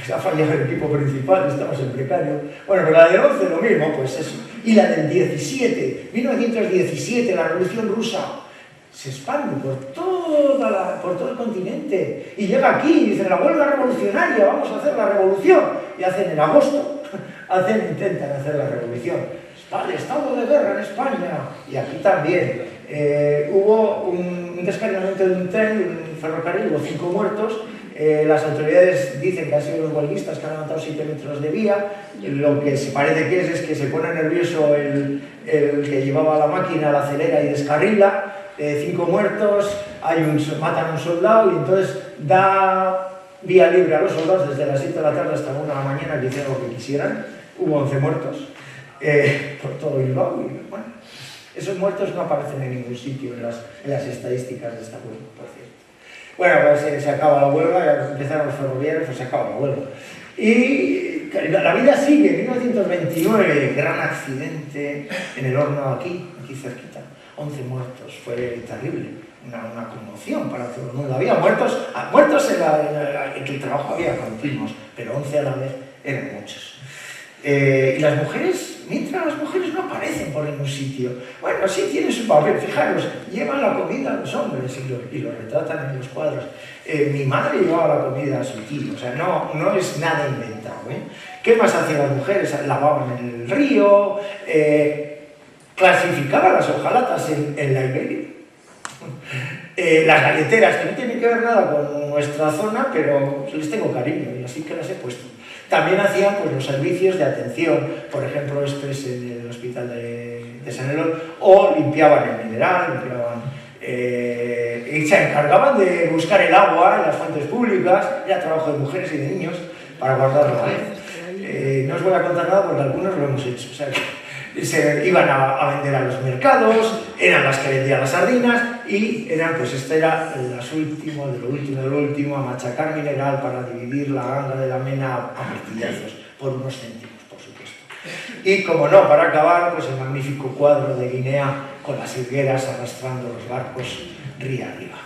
[SPEAKER 3] Ha fallado el equipo principal, estamos en precario. Bueno, pero la del 11 lo mismo, pues eso. Y la del 17, 1917, la Revolución Rusa. se expande por todo el continente y llega aquí y dice la huelga revolucionaria, vamos a hacer la revolución, y hacen en agosto, intentan hacer la revolución. Vale, estado de guerra en España, y aquí también. Hubo un descarrilamiento de un tren, un ferrocarril, hubo 5 muertos. Las autoridades dicen que han sido los huelguistas que han levantado 7 metros de vía. Lo que se parece que es que se pone nervioso el que llevaba la máquina, la acelera y descarrila. 5 muertos, matan a un soldado y entonces da vía libre a los soldados desde las 7 de la tarde hasta 1 de la mañana que hicieran lo que quisieran. Hubo 11 muertos por todo Bilbao. Y, bueno, esos muertos no aparecen en ningún sitio en las estadísticas de esta huelga, por cierto. Bueno, pues se acaba la huelga, ya empezaron los ferroviarios, pues se acaba la huelga. Y la vida sigue. 1929, gran accidente en el horno aquí cerquita. 11 muertos, fue terrible, una conmoción para todo el mundo. Había muertos en que el trabajo había continuos, pero 11 a la vez eran muchos. Y las mujeres, mientras las mujeres no aparecen por ningún sitio, bueno, sí tienen su papel, fijaros, llevan la comida a los hombres y lo retratan en los cuadros. Mi madre llevaba la comida a su tío, o sea, no es nada inventado, ¿eh? ¿Qué más hacían las mujeres? Lavaban en el río, clasificaban las hojalatas en la Iberia. Las galleteras, que no tienen que ver nada con nuestra zona, pero les tengo cariño y así que las he puesto. También hacían pues, los servicios de atención, por ejemplo, este es en el hospital de San Elón, o limpiaban el mineral, y se encargaban de buscar el agua en las fuentes públicas. Era trabajo de mujeres y de niños para guardarlo ahí. No os voy a contar nada porque algunos lo hemos hecho. O sea, se iban a vender a los mercados, eran las que vendían las sardinas y eran, pues este era las último, de lo último, a machacar mineral para dividir la ganga de la mena a martillazos, por unos céntimos, por supuesto. Y como no, para acabar, pues el magnífico cuadro de Guinea con las higueras arrastrando los barcos ría arriba.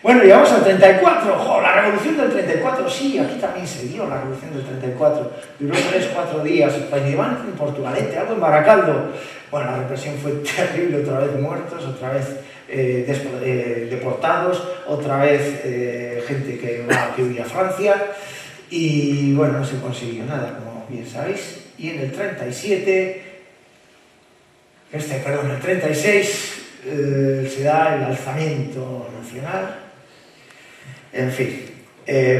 [SPEAKER 3] Bueno, llegamos al 34, ¡jo! La revolución del 34, sí, aquí también se dio la revolución del 34, duró 3-4 días, llevan en Portugalete, algo en Baracaldo. Bueno, la represión fue terrible, otra vez muertos, otra vez deportados, otra vez gente que huía a Francia, y bueno, no se consiguió nada, como bien sabéis. Y en el 37, el 36, se da el alzamiento nacional. En fin,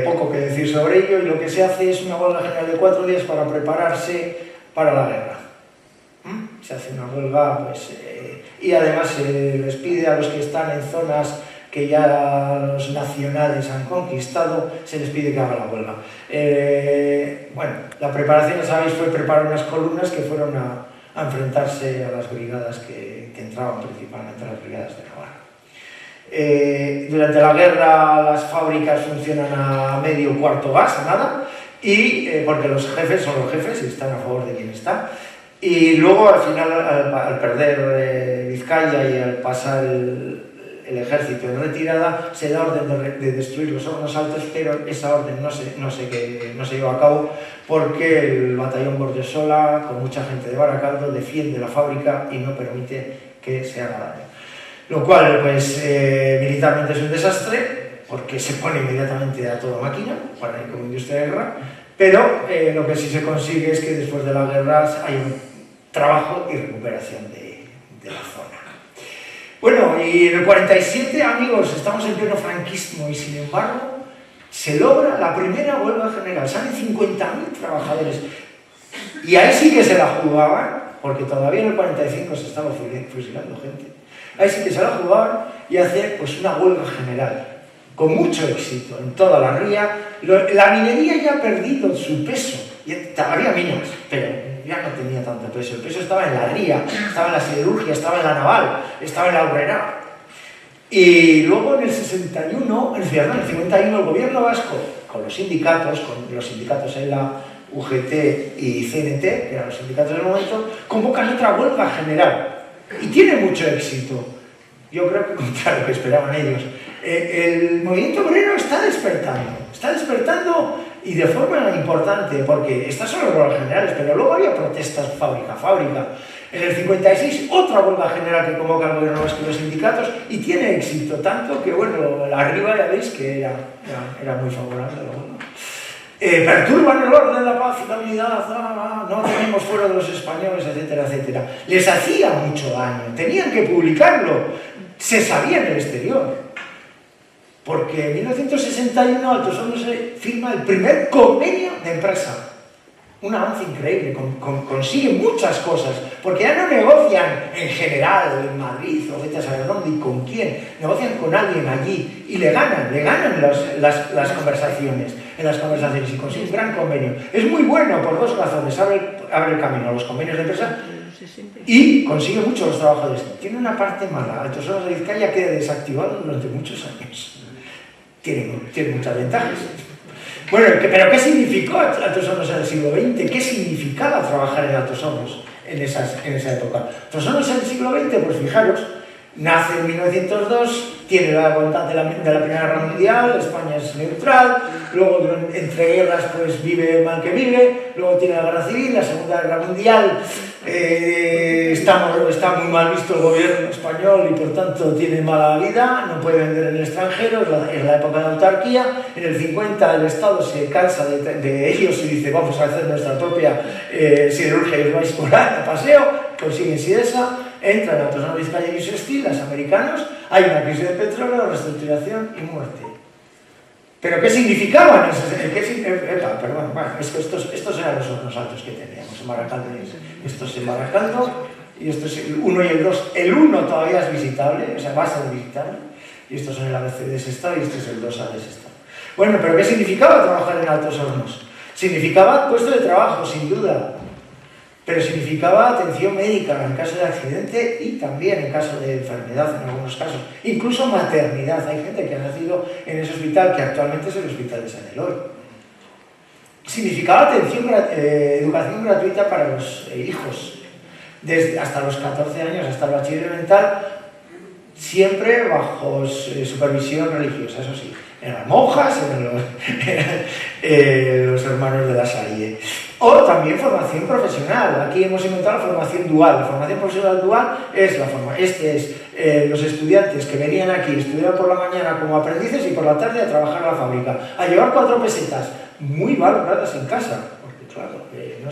[SPEAKER 3] poco que decir sobre ello, y lo que se hace es una huelga general de 4 días para prepararse para la guerra. Se hace una huelga, pues, y además se les pide a los que están en zonas que ya los nacionales han conquistado, se les pide que hagan la huelga. Bueno, la preparación, ya sabéis, fue preparar unas columnas que fueron a enfrentarse a las brigadas que entraban principalmente, a las brigadas de Navarra. Durante la guerra las fábricas funcionan a medio cuarto gas, a nada, y porque los jefes son los jefes y están a favor de quien está. Y luego al final, al perder Vizcaya y al pasar el ejército en retirada, se da orden de destruir los hornos altos, pero esa orden no se lleva a cabo porque el batallón Bordesola, con mucha gente de Baracaldo, defiende la fábrica y no permite que se haga daño. Lo cual, pues, militarmente es un desastre, porque se pone inmediatamente a toda máquina, para ir como industria de guerra, pero lo que sí se consigue es que después de la guerra hay un trabajo y recuperación de la zona. Bueno, y en el 47, amigos, estamos en pleno franquismo y sin embargo se logra la primera huelga general, salen 50.000 trabajadores y ahí sí que se la jugaban, porque todavía en el 45 se estaba fusilando gente. Ahí sí que se la jugaban y hacer pues una huelga general, con mucho éxito en toda la ría. La minería ya ha perdido su peso, había minas, pero ya no tenía tanto peso. El peso estaba en la ría, estaba en la siderurgia, estaba en la naval, estaba en la obrera. Y luego en el 51, en el 51, el gobierno vasco, con los sindicatos ELA, UGT y CNT, que eran los sindicatos del momento, convocan otra huelga general. Y tiene mucho éxito. Yo creo que contra lo que esperaban ellos. El movimiento obrero está despertando y de forma importante, porque estas son las huelgas generales, pero luego había protestas fábrica a fábrica. En el 56, otra huelga general que convoca el gobierno vasco y los sindicatos, y tiene éxito, tanto que, bueno, arriba ya veis que era muy favorable la huelga. Perturban el orden, la paz y la unidad, no tenemos fuera de los españoles, etcétera, etcétera. Les hacía mucho daño, tenían que publicarlo, se sabía en el exterior. Porque en 1961 Altos Hornos se firma el primer convenio de empresa. Un avance increíble, consigue muchas cosas, porque ya no negocian en general en Madrid o vete a saber dónde y con quién, negocian con alguien allí y le ganan las conversaciones, y consiguen un gran convenio. Es muy bueno por dos razones, abre el camino a los convenios de empresa y consigue mucho los trabajadores. Tiene una parte mala, Altos Hornos de Vizcaya queda desactivado durante muchos años. Tiene muchas ventajas. Bueno, pero ¿qué significó Altos Hornos en el siglo XX? ¿Qué significaba trabajar en Altos Hornos en esa época? Altos Hornos en el siglo XX, pues fijaros, nace en 1902, tiene la voluntad de la Primera Guerra Mundial, España es neutral, luego entre guerras pues vive mal que vive, luego tiene la Guerra Civil, la Segunda Guerra Mundial, está muy mal visto el gobierno español y por tanto tiene mala vida, no puede vender en el extranjero, es la época de autarquía. En el 50 el Estado se cansa de ellos y dice vamos a hacer nuestra propia siderurgia y os vais por ahí a paseo, consiguen Sidesa, entran a Altos Hornos de Vizcaya y US Steel, los americanos, hay una crisis de petróleo, reestructuración y muerte. ¿Pero qué significaban? Perdón, bueno, es que estos eran los hornos altos que teníamos en Baracaldo. Estos en Baracaldo, y estos el 1 y el 2. El 1 todavía es visitable, o sea, va a ser visitable, y estos son el ABC de Sestao y este es el 2A de Sestao. Bueno, ¿pero qué significaba trabajar en Altos Hornos? Significaba puesto de trabajo, sin duda, pero significaba atención médica en caso de accidente y también en caso de enfermedad en algunos casos, incluso maternidad. Hay gente que ha nacido en ese hospital, que actualmente es el Hospital de San Eloy. Significaba educación gratuita para los hijos, hasta los 14 años, hasta el bachiller elemental, siempre bajo supervisión religiosa, eso sí. Eran monjas, eran los hermanos de la Salle. O también formación profesional. Aquí hemos inventado la formación dual. La formación profesional dual es los estudiantes que venían aquí, estudiaban por la mañana como aprendices y por la tarde a trabajar en la fábrica, a llevar 4 pesetas, muy valoradas en casa, porque claro, no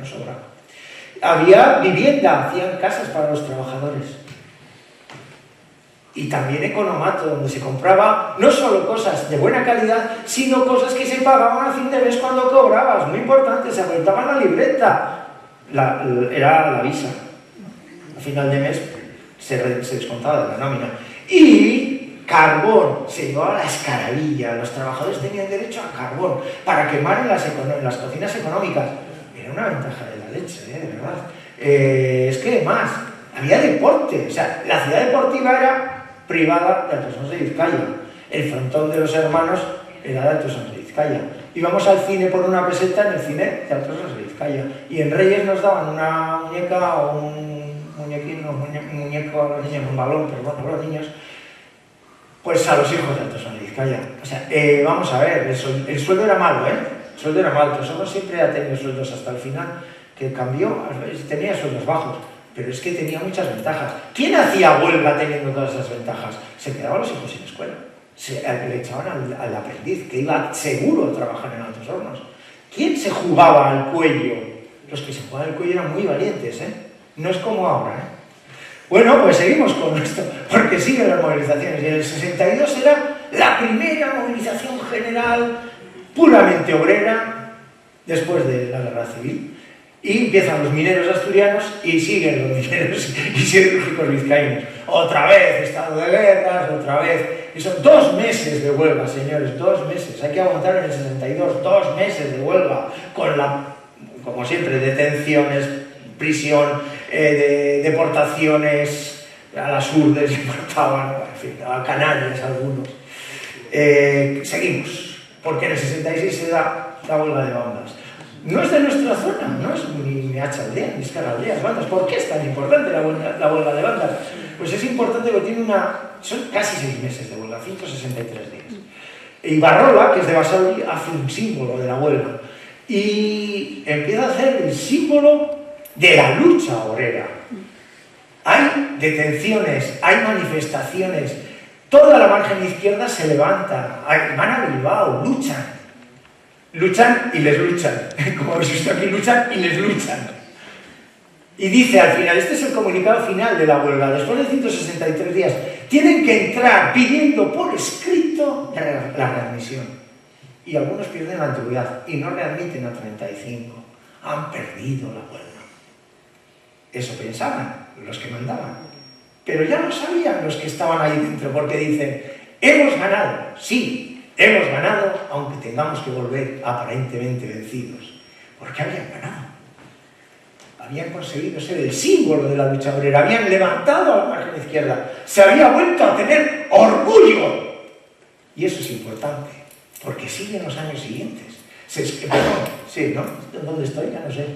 [SPEAKER 3] sobraba. Había vivienda, hacían casas para los trabajadores. Y también economato, donde se compraba no solo cosas de buena calidad, sino cosas que se pagaban a fin de mes cuando cobrabas. Muy importante, se apuntaban la libreta. Era la visa. A final de mes se descontaba de la nómina. Y carbón, se llevaba a la escaravilla. Los trabajadores tenían derecho a carbón para quemar en las cocinas económicas. Era una ventaja de la leche, de verdad. Es que más, había deporte. O sea, la ciudad deportiva era privada de Altos Hornos de Vizcaya. El frontón de los hermanos era de Altos Hornos de Vizcaya. Íbamos al cine por una peseta en el cine de Altos Hornos de Vizcaya. Y en Reyes nos daban una muñeca o un muñeco a los niños, un balón, perdón, a los niños, pues a los hijos de Altos Hornos de Vizcaya. O sea, vamos a ver, el sueldo era malo, El sueldo era malo. Altos Hornos siempre ha tenido sueldos hasta el final, que cambió, tenía sueldos bajos. Pero es que tenía muchas ventajas. ¿Quién hacía huelga teniendo todas esas ventajas? Se quedaban los hijos sin escuela. Le echaban al aprendiz, que iba seguro a trabajar en Altos Hornos. ¿Quién se jugaba al cuello? Los que se jugaban al cuello eran muy valientes, No es como ahora, Bueno, pues seguimos con esto, porque siguen las movilizaciones. Y en el 62 era la primera movilización general puramente obrera después de la Guerra Civil. Y empiezan los mineros asturianos y siguen los mineros y siderúrgicos vizcaínos. Otra vez estado de guerras, otra vez. Y son 2 meses de huelga, señores, 2 meses. Hay que aguantar en el 62 2 meses de huelga con como siempre, detenciones, prisión, deportaciones a las urdes, deportaban, en fin, a Canarias algunos. Seguimos, porque en el 66 se da la huelga de bandas. No es de nuestra zona, no es ni Hachaldea, ni Escaraldeas, bandas. ¿Por qué es tan importante la huelga de bandas? Pues es importante porque son casi 6 meses de huelga, 163 días. Y Barrola, que es de Basauri, hace un símbolo de la huelga. Y empieza a hacer el símbolo de la lucha obrera. hay detenciones, hay manifestaciones, toda la margen izquierda se levanta, van a Bilbao, luchan y les luchan, como habéis visto aquí, luchan y les luchan. Y dice al final, este es el comunicado final de la huelga, después de 163 días, tienen que entrar pidiendo por escrito la readmisión. Y algunos pierden la antigüedad y no readmiten a 35. Han perdido la huelga. Eso pensaban los que mandaban. Pero ya lo sabían los que estaban ahí dentro, porque dicen, hemos ganado, sí, hemos ganado, aunque tengamos que volver aparentemente vencidos. Porque habían ganado. Habían conseguido ser el símbolo de la lucha obrera, habían levantado a la margen izquierda, se había vuelto a tener orgullo. Y eso es importante, porque siguen los años siguientes. ¿Dónde estoy? Ya no sé.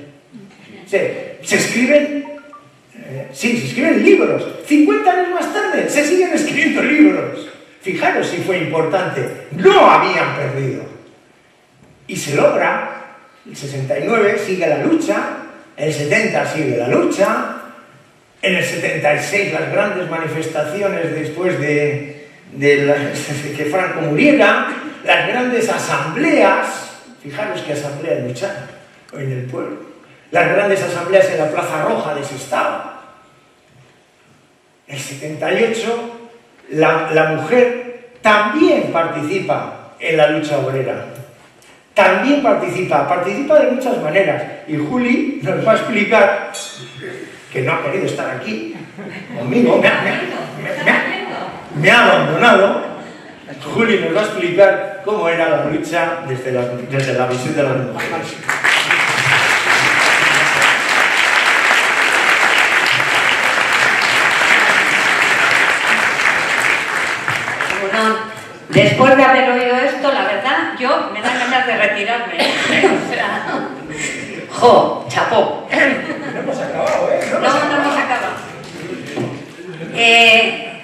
[SPEAKER 3] Se escriben libros. 50 años más tarde se siguen escribiendo libros. Fijaros si fue importante. No habían perdido. Y se logra. El 69 sigue la lucha. El 70 sigue la lucha. En el 76 las grandes manifestaciones después de que Franco muriera. Las grandes asambleas. Fijaros qué asamblea lucharon en el pueblo. Las grandes asambleas en la Plaza Roja de Sestao. El 78, la mujer también participa en la lucha obrera. También participa de muchas maneras. Y Juli nos va a explicar, que no ha querido estar aquí conmigo, me ha abandonado. Juli nos va a explicar cómo era la lucha desde la visión de las mujeres.
[SPEAKER 4] Después de haber oído esto, la verdad, yo me dan ganas de retirarme. O sea, chapó.
[SPEAKER 3] No hemos acabado, ¿eh?
[SPEAKER 4] No hemos acabado.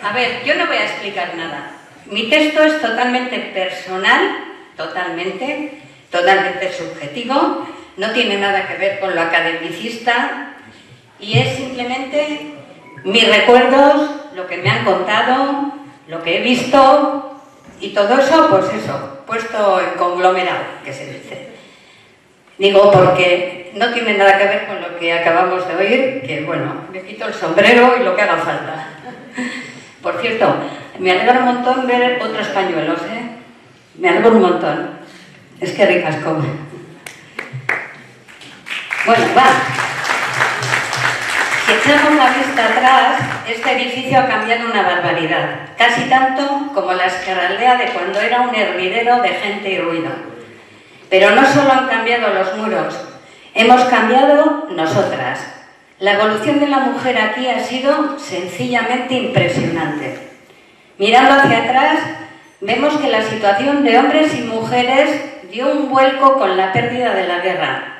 [SPEAKER 4] A ver, yo no voy a explicar nada. Mi texto es totalmente personal, totalmente subjetivo, no tiene nada que ver con lo academicista y es simplemente mis recuerdos, lo que me han contado, lo que he visto y todo eso, pues eso, puesto en conglomerado, que se dice. Digo porque no tiene nada que ver con lo que acabamos de oír, que bueno, me quito el sombrero y lo que haga falta. Por cierto, me alegra un montón ver otros pañuelos, ¿eh? Me alegro un montón. Es que ricas comen. Bueno, va. Si echamos la vista atrás, este edificio ha cambiado una barbaridad. Casi tanto como la Ezkerraldea de cuando era un hervidero de gente y ruido. Pero no solo han cambiado los muros, hemos cambiado nosotras. La evolución de la mujer aquí ha sido sencillamente impresionante. Mirando hacia atrás, vemos que la situación de hombres y mujeres dio un vuelco con la pérdida de la guerra.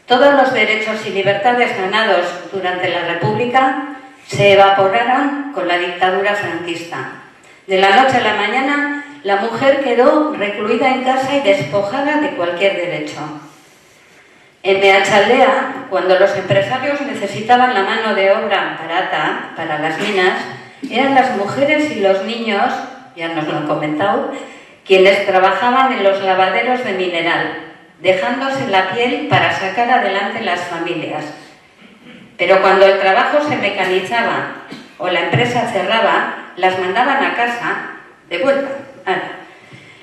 [SPEAKER 4] Todos los derechos y libertades ganados durante la República se evaporaron con la dictadura franquista. De la noche a la mañana, la mujer quedó recluida en casa y despojada de cualquier derecho. En Meatzaldea, cuando los empresarios necesitaban la mano de obra barata para las minas, eran las mujeres y los niños, ya nos lo han comentado, quienes trabajaban en los lavaderos de mineral, dejándose la piel para sacar adelante las familias. Pero cuando el trabajo se mecanizaba o la empresa cerraba, las mandaban a casa de vuelta.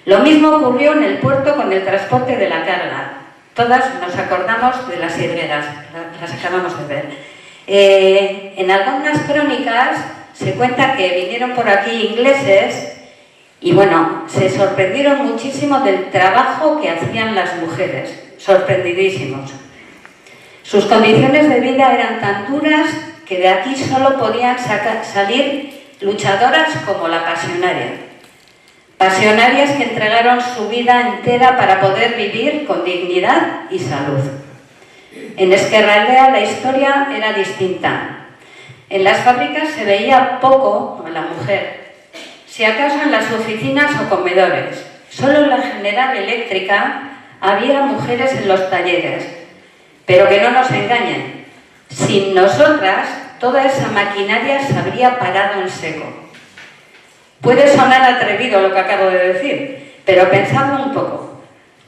[SPEAKER 4] Lo mismo ocurrió en el puerto con el transporte de la carga. Todas nos acordamos de las higueras, las acabamos de ver. En algunas crónicas se cuenta que vinieron por aquí ingleses y bueno, se sorprendieron muchísimo del trabajo que hacían las mujeres, sorprendidísimos. Sus condiciones de vida eran tan duras que de aquí solo podían salir luchadoras como la Pasionaria. Pasionarias que entregaron su vida entera para poder vivir con dignidad y salud. En Ezkerraldea la historia era distinta. En las fábricas se veía poco a la mujer, si acaso en las oficinas o comedores. Solo en la General Eléctrica había mujeres en los talleres. Pero que no nos engañen, sin nosotras toda esa maquinaria se habría parado en seco. Puede sonar atrevido lo que acabo de decir, pero pensadlo un poco.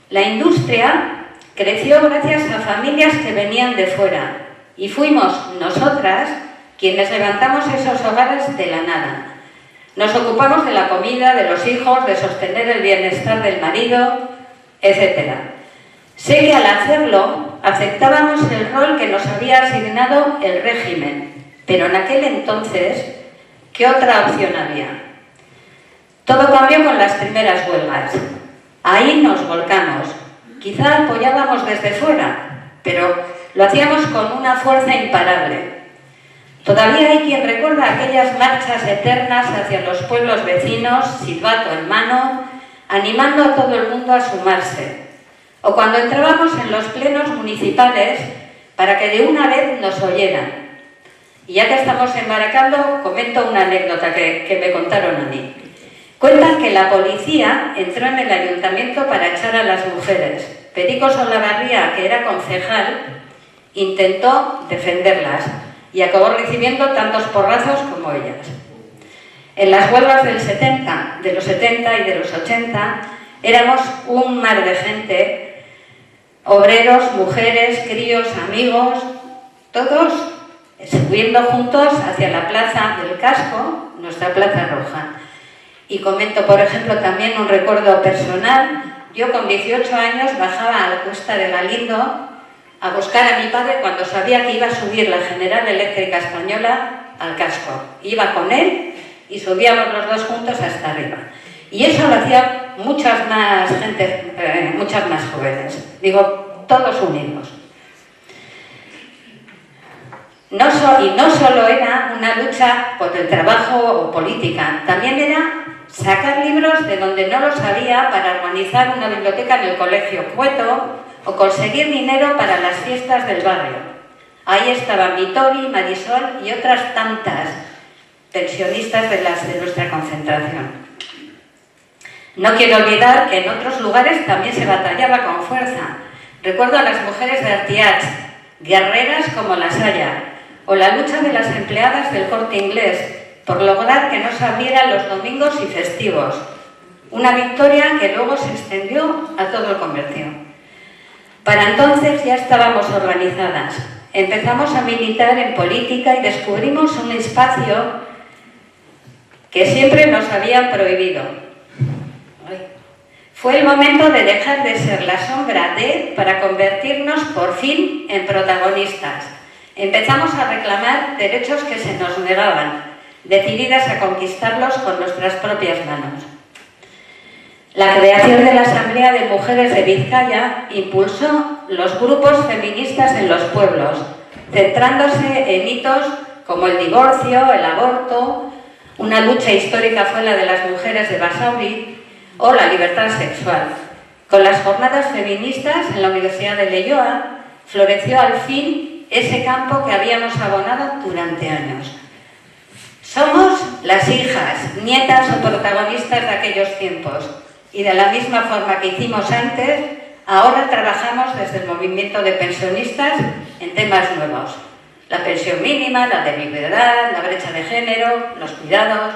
[SPEAKER 4] La industria creció gracias a familias que venían de fuera y fuimos nosotras quienes levantamos esos hogares de la nada. Nos ocupamos de la comida, de los hijos, de sostener el bienestar del marido, etc. Sé que al hacerlo aceptábamos el rol que nos había asignado el régimen, pero en aquel entonces, ¿qué otra opción había? Todo cambió con las primeras huelgas. Ahí nos volcamos. Quizá apoyábamos desde fuera, pero lo hacíamos con una fuerza imparable. Todavía hay quien recuerda aquellas marchas eternas hacia los pueblos vecinos, silbato en mano, animando a todo el mundo a sumarse. O cuando entrábamos en los plenos municipales para que de una vez nos oyeran. Y ya que estamos en Baracaldo, comento una anécdota que me contaron a mí. Cuentan que la policía entró en el ayuntamiento para echar a las mujeres. Perico Solabarría, que era concejal, intentó defenderlas y acabó recibiendo tantos porrazos como ellas. En las huelgas de los 70 y de los 80, éramos un mar de gente, obreros, mujeres, críos, amigos, todos subiendo juntos hacia la plaza del Casco, nuestra Plaza Roja. Y comento, por ejemplo, también un recuerdo personal. Yo con 18 años bajaba a la Cuesta de Galindo a buscar a mi padre cuando sabía que iba a subir la General Eléctrica Española al Casco. Iba con él y subíamos los dos juntos hasta arriba. Y eso lo hacía muchas más jóvenes. Digo, todos unidos. Y no solo era una lucha por el trabajo o política, también era sacar libros de donde no los había para organizar una biblioteca en el Colegio Cueto o conseguir dinero para las fiestas del barrio. Ahí estaban Vitori, Marisol y otras tantas pensionistas de nuestra concentración. No quiero olvidar que en otros lugares también se batallaba con fuerza. Recuerdo a las mujeres de Artiach, guerreras como las Haya, o la lucha de las empleadas del Corte Inglés por lograr que no se abrieran los domingos y festivos. Una victoria que luego se extendió a todo el comercio. Para entonces ya estábamos organizadas. Empezamos a militar en política y descubrimos un espacio que siempre nos habían prohibido. Fue el momento de dejar de ser la sombra para convertirnos por fin en protagonistas. Empezamos a reclamar derechos que se nos negaban, decididas a conquistarlos con nuestras propias manos. La creación de la Asamblea de Mujeres de Vizcaya impulsó los grupos feministas en los pueblos, centrándose en hitos como el divorcio, el aborto, una lucha histórica fue la de las mujeres de Basauri, o la libertad sexual. Con las jornadas feministas en la Universidad de Leioa floreció al fin ese campo que habíamos abonado durante años. Somos las hijas, nietas o protagonistas de aquellos tiempos y de la misma forma que hicimos antes, ahora trabajamos desde el movimiento de pensionistas en temas nuevos. La pensión mínima, la de viudedad, la brecha de género, los cuidados.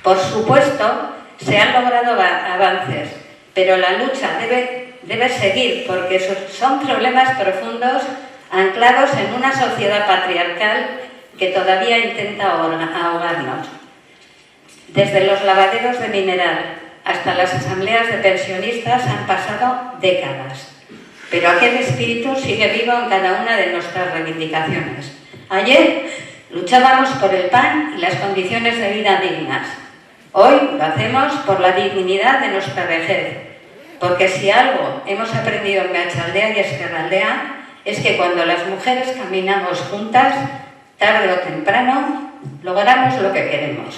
[SPEAKER 4] Por supuesto, se han logrado avances, pero la lucha debe seguir porque son problemas profundos anclados en una sociedad patriarcal que todavía intenta ahogarnos. Desde los lavaderos de mineral hasta las asambleas de pensionistas han pasado décadas, pero aquel espíritu sigue vivo en cada una de nuestras reivindicaciones. Ayer luchábamos por el pan y las condiciones de vida dignas. Hoy lo hacemos por la dignidad de nuestra vejez, porque si algo hemos aprendido en Meatzaldea y Ezkerraldea es que cuando las mujeres caminamos juntas, tarde o temprano, logramos lo que queremos.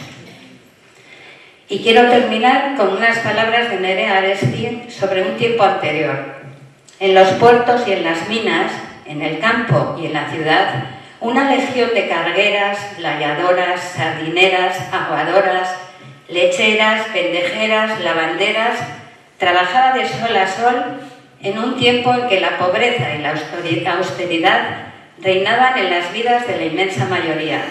[SPEAKER 4] Y quiero terminar con unas palabras de Nerea Aresti sobre un tiempo anterior. En los puertos y en las minas, en el campo y en la ciudad, una legión de cargueras, layadoras, sardineras, aguadoras, lecheras, pendejeras, lavanderas, trabajaba de sol a sol en un tiempo en que la pobreza y la austeridad reinaban en las vidas de la inmensa mayoría.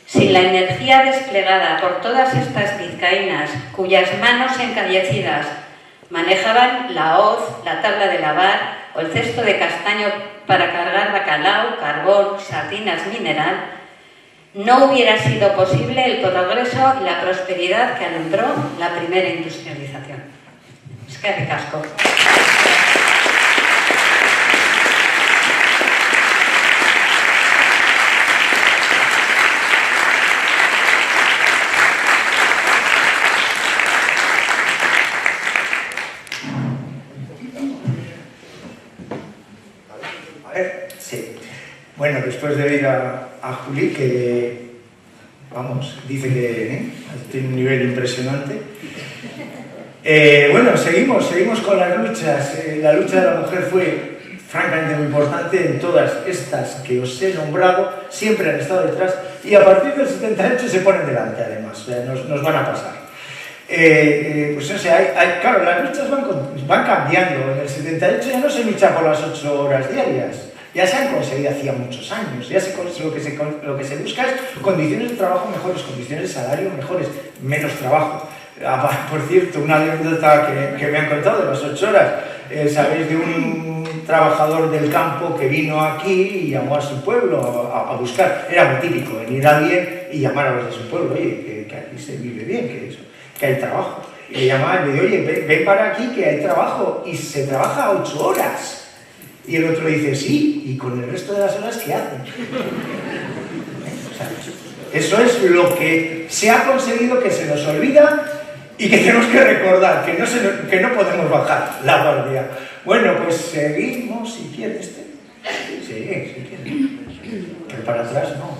[SPEAKER 4] Sin la energía desplegada por todas estas vizcaínas, cuyas manos encallecidas manejaban la hoz, la tabla de lavar o el cesto de castaño para cargar bacalao, carbón, sardinas mineral, no hubiera sido posible el progreso y la prosperidad que alumbró la primera industrialización. Es que ricasco.
[SPEAKER 3] Sí. Bueno, después de ir a Juli, que, vamos, dice que tiene un nivel impresionante. Bueno, seguimos con las luchas. La lucha de la mujer fue francamente muy importante en todas estas que os he nombrado, siempre han estado detrás, y a partir del 78 se ponen delante, además, o sea, nos van a pasar. Pues o sea, claro, las luchas van cambiando. En el 78 ya no se lucha por las 8 horas diarias, ya se han conseguido hacía muchos años. Ya lo que se busca es condiciones de trabajo mejores, condiciones de salario mejores, menos trabajo. Por cierto, una anécdota que me han contado de las 8 horas. Sabéis de un trabajador del campo que vino aquí y llamó a su pueblo a buscar. Era muy típico venir a alguien y llamar a los de su pueblo, oye, que aquí se vive bien, que hay trabajo. Y le llamaba y le dice, oye, ven para aquí que hay trabajo, y se trabaja 8 horas. Y el otro dice, sí, y con el resto de las horas, ¿qué hacen? O sea, eso es lo que se ha conseguido, que se nos olvida y que tenemos que recordar, que no podemos bajar la guardia. Bueno, pues seguimos, si quieres. Sí, si quieres. Pero para atrás no.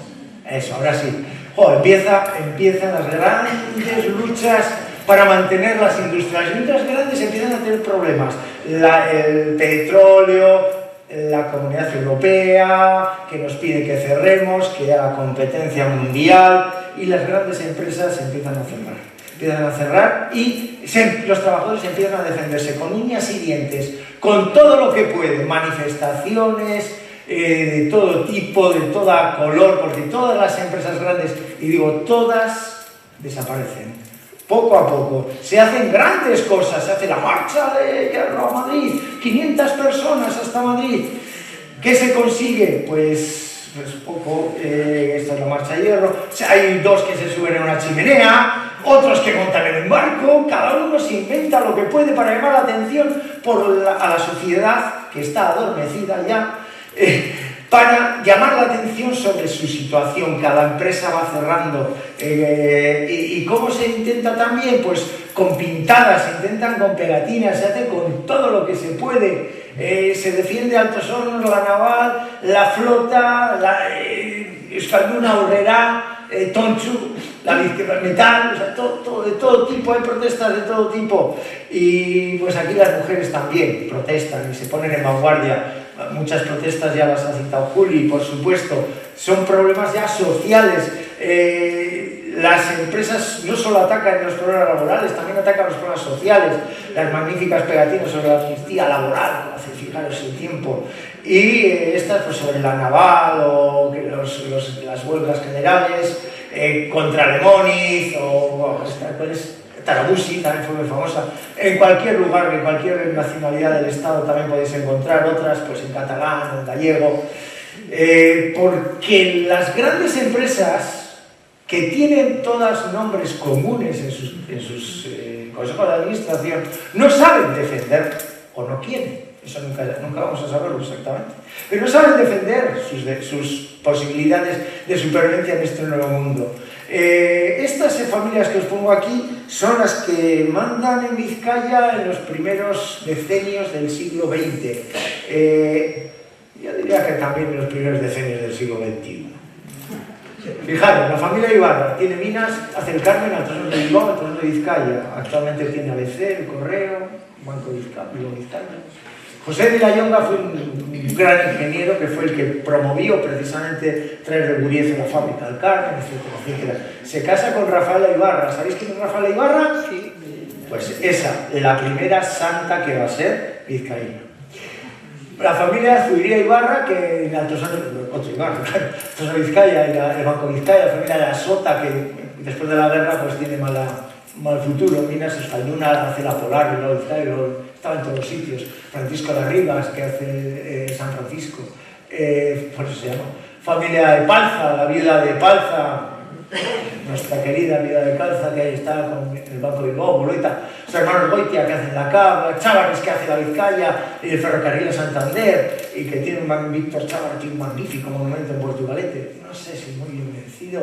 [SPEAKER 3] Eso, ahora sí. Empiezan las grandes luchas para mantener las industrias. Las industrias grandes empiezan a tener problemas. El petróleo, la Comunidad Europea, que nos pide que cerremos, que haya la competencia mundial, y las grandes empresas empiezan a cerrar y los trabajadores empiezan a defenderse con uñas y dientes, con todo lo que pueden, manifestaciones de todo tipo, de toda color, porque todas las empresas grandes, y digo todas, desaparecen. Poco a poco se hacen grandes cosas, se hace la marcha de hierro a Madrid, 500 personas hasta Madrid. ¿Qué se consigue? Pues poco. Esta es la marcha de hierro. Hay 2 que se suben en una chimenea, otros que montan en un barco, cada uno se inventa lo que puede para llamar la atención a la sociedad que está adormecida ya, para llamar la atención sobre su situación. Cada empresa va cerrando. ¿Y cómo se intenta también? Pues con pintadas, se intentan con pegatinas, se hace con todo lo que se puede. Se defiende Altos Hornos, la Naval, la Flota, Euskalduna, Aurrera, Tontxu, la Metal, o sea, de todo tipo, hay protestas de todo tipo. Y pues aquí las mujeres también protestan y se ponen en vanguardia. Muchas protestas ya las ha citado Juli, por supuesto, son problemas ya sociales. Las empresas no solo atacan los problemas laborales, también atacan los problemas sociales. Las magníficas pegatinas sobre la amnistía laboral, hace fijaros el tiempo, y estas pues sobre la Naval o las huelgas generales contra Lemoniz o Tarabusi, también fue muy famosa. En cualquier lugar, en cualquier nacionalidad del Estado también podéis encontrar otras, pues en catalán, en gallego, porque las grandes empresas, que tienen todas nombres comunes en sus consejos de administración, no saben defender o no quieren. Eso nunca vamos a saberlo exactamente. Pero no saben defender sus posibilidades de supervivencia en este nuevo mundo. Estas familias que os pongo aquí son las que mandan en Vizcaya en los primeros decenios del siglo XX. Yo diría que también en los primeros decenios del siglo XXI. Fijaros, la familia Ibarra tiene minas hacia el Carmen, Altos Hornos de Bilbao, Altos Hornos de Vizcaya. Actualmente tiene ABC, el Correo, Banco Vizcaya. José de la Llonga fue un gran ingeniero que fue el que promovió precisamente traer de Guriez a la fábrica del Carmen, etcétera. Se casa con Rafaela Ibarra. ¿Sabéis quién es Rafaela Ibarra? Sí. Pues esa, la primera santa que va a ser vizcaína. La familia Zuiría Ibarra, que en Altosano, otro Ibarra, claro, Altosano Vizcaya, y el Banco Vizcaya, la familia de la Sota, que después de la guerra pues tiene mal futuro. Minas Española, hace la Polar, y luego Vizcaya, estaba en todos los sitios. Francisco de Rivas, que hace San Francisco, por eso se llama. Familia de Palza, la viuda de Palza, nuestra querida viuda de Palza, que ahí está con el Banco de Bilbao, Boloita, los hermanos Goitia, que hacen la Cava, Chávares, que hace la Vizcaya, y el ferrocarril de Santander, y que tiene un Víctor Chávar, que es un magnífico monumento en Portugalete. No sé si muy bien vencido.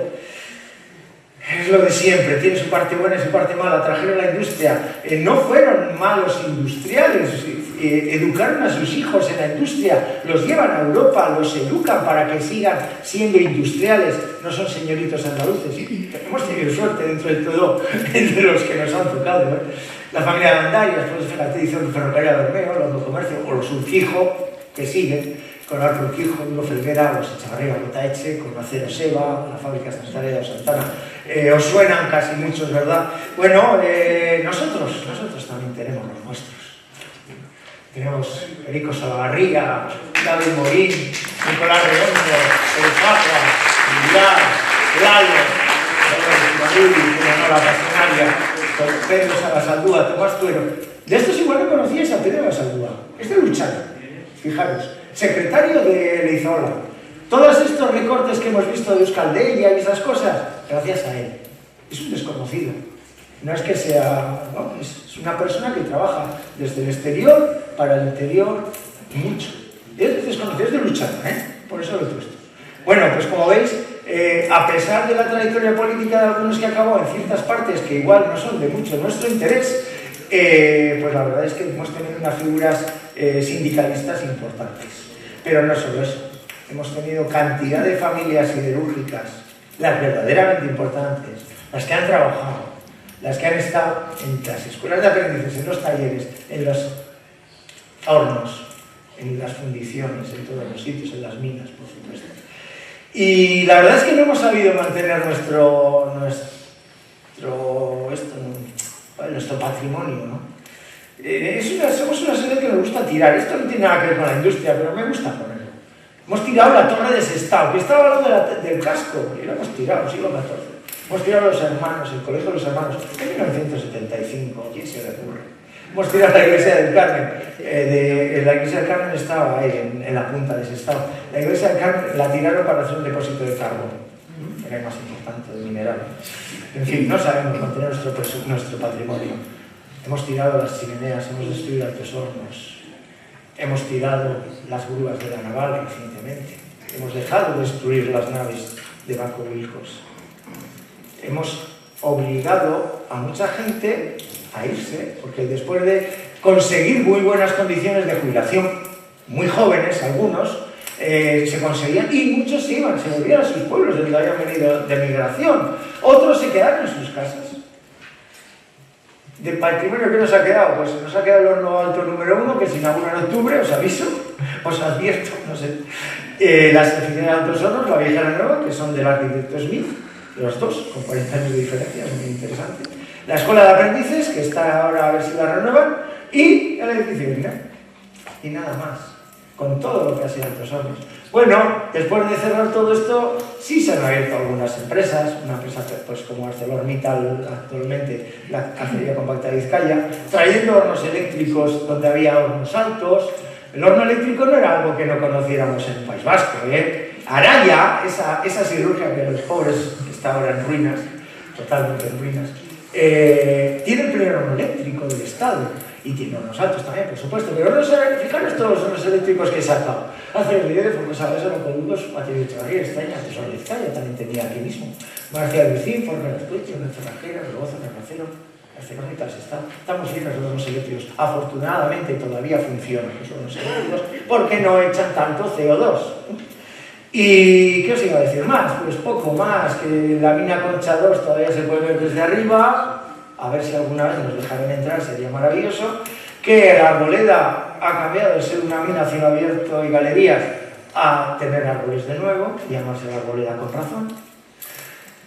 [SPEAKER 3] Es lo de siempre, tiene su parte buena y su parte mala. Trajeron la industria, no fueron malos industriales, educaron a sus hijos en la industria, los llevan a Europa, los educan para que sigan siendo industriales, no son señoritos andaluces. Hemos tenido suerte dentro de todo, entre los que nos han tocado. La familia de Andarias, pues fíjate, hizo el ferrocarril de Bermeo, los de comercio, o los Urquijo, que siguen, con Arco Urquijo, Hugo Felguera, los Echavarría, Botaeche, con Acero Seba, la fábrica Santana de Santana. Os suenan casi muchos, ¿verdad? Bueno, nosotros también tenemos los nuestros. Tenemos Perico Salavarría, David Morín, Nicolás Redondo, El Fabra, Pilar, Lalo, la Pasionaria, Pedro Salasaldúa, Tomás Tuero. De estos igual no conocíais a Pedro Salasaldúa. Es de Luchana, fijaros, secretario de Leizola. Todos estos recortes que hemos visto de Euskaldeia y esas cosas, gracias a él. Es un desconocido. No es que sea... No, es una persona que trabaja desde el exterior para el interior mucho. Es desconocido, es de luchar, por eso lo he puesto. Bueno, pues como veis, a pesar de la trayectoria política de algunos que acabó en ciertas partes que igual no son de mucho nuestro interés, pues la verdad es que hemos tenido unas figuras sindicalistas importantes. Pero no solo eso. Hemos tenido cantidad de familias siderúrgicas, las verdaderamente importantes, las que han trabajado, las que han estado en las escuelas de aprendices, en los talleres, en los hornos, en las fundiciones, en todos los sitios, en las minas, por supuesto. Y la verdad es que no hemos sabido mantener nuestro patrimonio, ¿no? Somos una sociedad que nos gusta tirar. Esto no tiene nada que ver con la industria, pero me gusta ponerlo. Hemos tirado la torre de Sestao, que estaba al lado del casco, y lo hemos tirado, siglo XIV. Hemos tirado los hermanos, el colegio de los hermanos, en 1975, ¿quién se le ocurre? Hemos tirado la iglesia del Carmen, la iglesia del Carmen estaba ahí, en la punta de Sestao. La iglesia del Carmen la tiraron para hacer un depósito de carbón, era el más importante, de mineral. En fin, no sabemos mantener nuestro patrimonio. Hemos tirado las chimeneas, hemos destruido altos hornos. Hemos tirado las grúas de la naval recientemente. Hemos dejado de destruir las naves de Banco Wilcos. Hemos obligado a mucha gente a irse, porque después de conseguir muy buenas condiciones de jubilación, muy jóvenes algunos, se conseguían, y muchos se iban, se volvían a sus pueblos de donde habían venido de migración. Otros se quedaron en sus casas. De patrimonio, ¿qué nos ha quedado? Pues nos ha quedado el horno alto número 1, que se inaugura en octubre, os aviso, os advierto, no sé. Las oficinas de altos hornos, la vieja y la nueva, que son del arquitecto Smith, de los dos, con 40 años de diferencia, es muy interesante. La escuela de aprendices, que está ahora a ver si la renuevan, y el edificio INA. Y nada más, con todo lo que ha sido altos hornos. Bueno, después de cerrar todo esto, sí se han abierto algunas empresas, una empresa pues, como ArcelorMittal actualmente, la Acería Compacta de Vizcaya, trayendo hornos eléctricos donde había hornos altos. El horno eléctrico no era algo que no conociéramos en el País Vasco, Araya, esa siderurgia que los pobres está ahora en ruinas, totalmente en ruinas, tiene el primer horno eléctrico del Estado. Y tiene hornos altos también, por supuesto, pero no sé, fijaros todos los hornos eléctricos que he sacado. Hace el vídeo de Formosa, eso no con dudos, Mateo Echevarría, Estaña, Tesoro de Vizcaya, también tenía aquí mismo. Marcial Lucín, Forma de Escucho, Nuestra Rajera, Rebozo, Carracero, Arcelormittal, estamos llenos de hornos eléctricos. Afortunadamente todavía funcionan los hornos eléctricos porque no echan tanto CO2. ¿Y qué os iba a decir más? Pues poco más, que la mina Concha 2 todavía se puede ver desde arriba. A ver si alguna vez nos dejaran entrar, sería maravilloso. Que la Arboleda ha cambiado de ser una mina a cielo abierto y galerías a tener árboles de nuevo, llamarse la Arboleda con razón.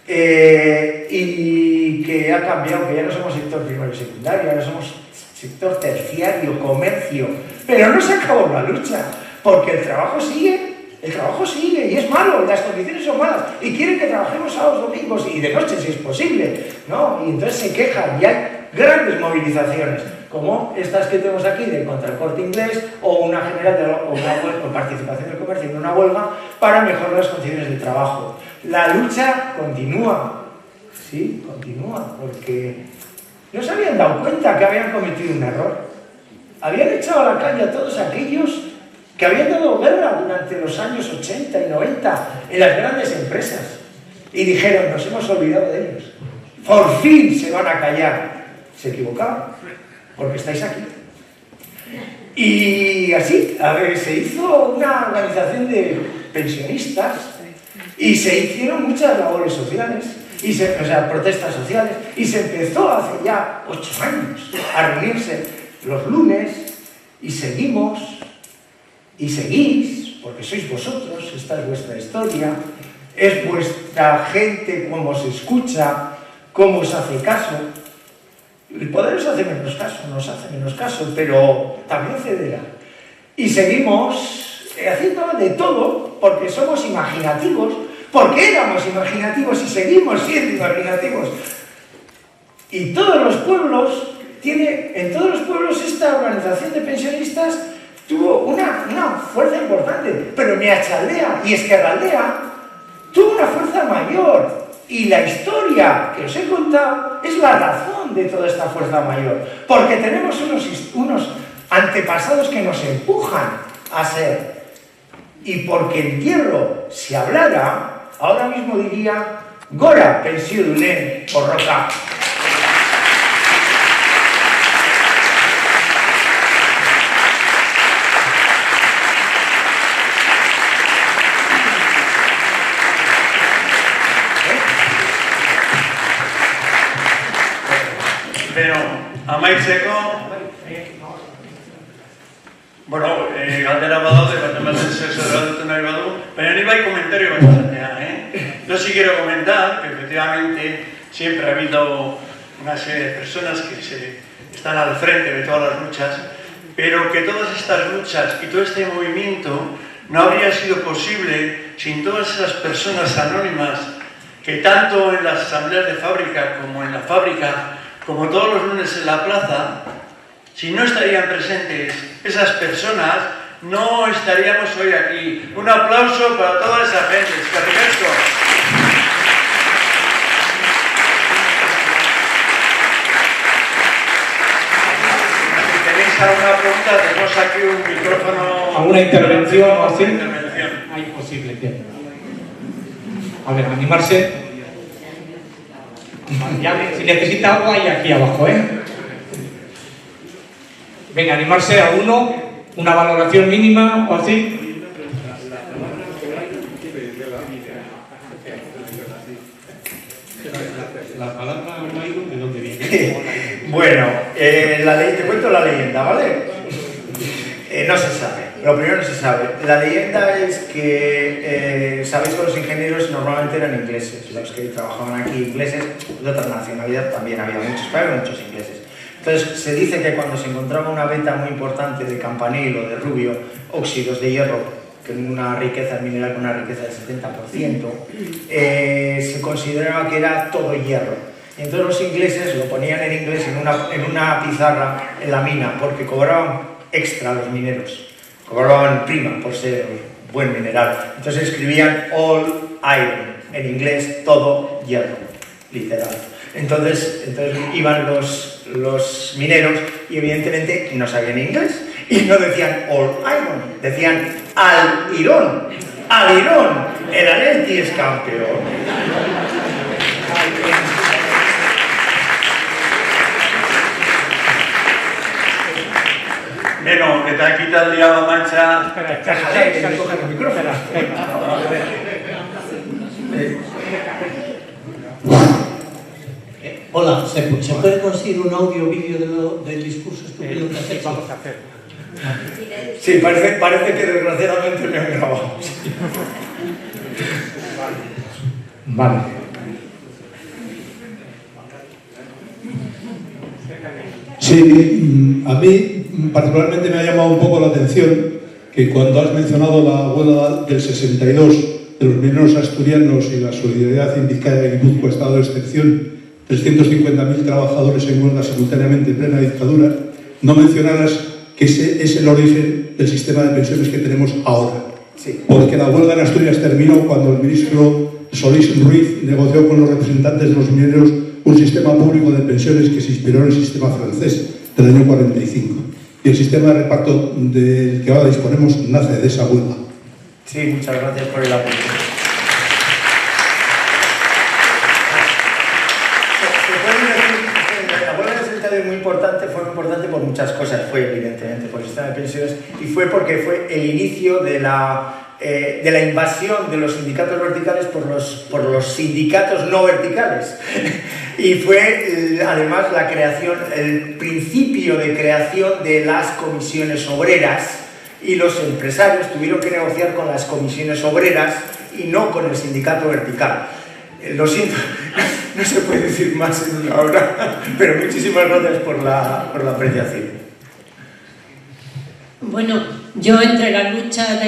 [SPEAKER 3] Y que ha cambiado, que ya no somos sector primario y secundario, ahora somos sector terciario, comercio, Pero no se acabó la lucha, porque el trabajo sigue y es malo, las condiciones son malas y quieren que trabajemos sábados, domingos y de noche si es posible, ¿no? Y entonces se quejan y hay grandes movilizaciones, como estas que tenemos aquí de contra el Corte Inglés o una general o participación del comercio en una huelga para mejorar las condiciones de trabajo. La lucha continúa, sí, continúa, porque no se habían dado cuenta que habían cometido un error. Habían echado a la calle a todos aquellos que habían dado guerra durante los años 80 y 90 en las grandes empresas. Y dijeron, nos hemos olvidado de ellos. Por fin se van a callar. Se equivocaron, porque estáis aquí. Y así, a ver, se hizo una organización de pensionistas y se hicieron muchas labores sociales, protestas sociales, y se empezó hace ya 8 años a reunirse los lunes y seguimos. Y seguís, porque sois vosotros, esta es vuestra historia, es vuestra gente, cómo os escucha, cómo os hace caso. El poder os hace menos caso, nos hace menos caso, pero también cederá. Y seguimos haciendo de todo, porque somos imaginativos, porque éramos imaginativos y seguimos siendo imaginativos. Y en todos los pueblos esta organización de pensionistas tuvo una fuerza importante, pero Meatzaldea y Ezkerraldea tuvo una fuerza mayor, y la historia que os he contado es la razón de toda esta fuerza mayor, porque tenemos unos antepasados que nos empujan a ser, y porque el hierro, si hablara, ahora mismo diría Gora pensió d'Unen Borroka.
[SPEAKER 1] Pero, amaitzeko, bueno, galdera badaude, bat ematen zerratutu nahi badu, pero ni bai comentario bastante, Yo sí quiero comentar que efectivamente siempre ha habido una serie de personas que están al frente de todas las luchas, pero que todas estas luchas y todo este movimiento no habría sido posible sin todas esas personas anónimas que tanto en las asambleas de fábrica como en la fábrica, como todos los lunes en la plaza, si no estarían presentes esas personas, no estaríamos hoy aquí. Un aplauso para toda esa gente. Si tenéis alguna pregunta, tenemos aquí un micrófono.
[SPEAKER 5] ¿Alguna intervención o así?
[SPEAKER 1] Intervención.
[SPEAKER 5] Hay posible, bien. A ver, animarse. Si necesita algo, hay aquí abajo, Venga, animarse a uno, una valoración mínima o así. La palabra Mairo, ¿de dónde viene?
[SPEAKER 3] Bueno, te cuento la leyenda, ¿vale? No se sabe. Lo primero no se sabe. La leyenda es que, sabéis que los ingenieros normalmente eran ingleses, los que trabajaban aquí, ingleses, de otra nacionalidad también había muchos, pero había muchos ingleses. Entonces, se dice que cuando se encontraba una veta muy importante de campanil o de rubio, óxidos de hierro, que en una riqueza mineral con una riqueza del 70%, se consideraba que era todo hierro. Entonces los ingleses lo ponían en inglés en una pizarra en la mina, porque cobraban extra los mineros, cobraban prima por ser buen mineral. Entonces escribían all iron, en inglés todo hierro, literal. Entonces iban los mineros y evidentemente no sabían inglés y no decían all iron, decían al irón, el Atleti es campeón.
[SPEAKER 1] Bueno, que te ha quitado el día la mancha.
[SPEAKER 3] Espera, que coger el micrófono.
[SPEAKER 6] Hola, ¿se puede conseguir un audio vídeo del discurso estúpido que has hecho?
[SPEAKER 5] Vamos a hacer.
[SPEAKER 3] Sí, parece que desgraciadamente me han grabado.
[SPEAKER 5] Vale.
[SPEAKER 7] Sí, a mí particularmente me ha llamado un poco la atención que cuando has mencionado la huelga del 62 de los mineros asturianos y la solidaridad sindical de Guipúzcoa, estado de excepción, 350.000 trabajadores en huelga simultáneamente en plena dictadura, no mencionaras que ese es el origen del sistema de pensiones que tenemos ahora.
[SPEAKER 3] Sí.
[SPEAKER 7] Porque la huelga en Asturias terminó cuando el ministro Solís Ruiz negoció con los representantes de los mineros un sistema público de pensiones que se inspiró en el sistema francés del año 45. Y el sistema de reparto del que ahora disponemos nace de esa huelga.
[SPEAKER 3] Sí, muchas gracias por el apoyo. La huelga del 62 es muy importante, fue muy importante por muchas cosas. Fue evidentemente por el sistema de pensiones y fue porque fue el inicio de la invasión de los sindicatos verticales por los sindicatos no verticales. Y fue además la creación, el principio de creación de las comisiones obreras, y los empresarios tuvieron que negociar con las comisiones obreras y no con el sindicato vertical. Lo siento, no se puede decir más en una hora, pero muchísimas gracias por la apreciación.
[SPEAKER 8] Bueno, yo entre la lucha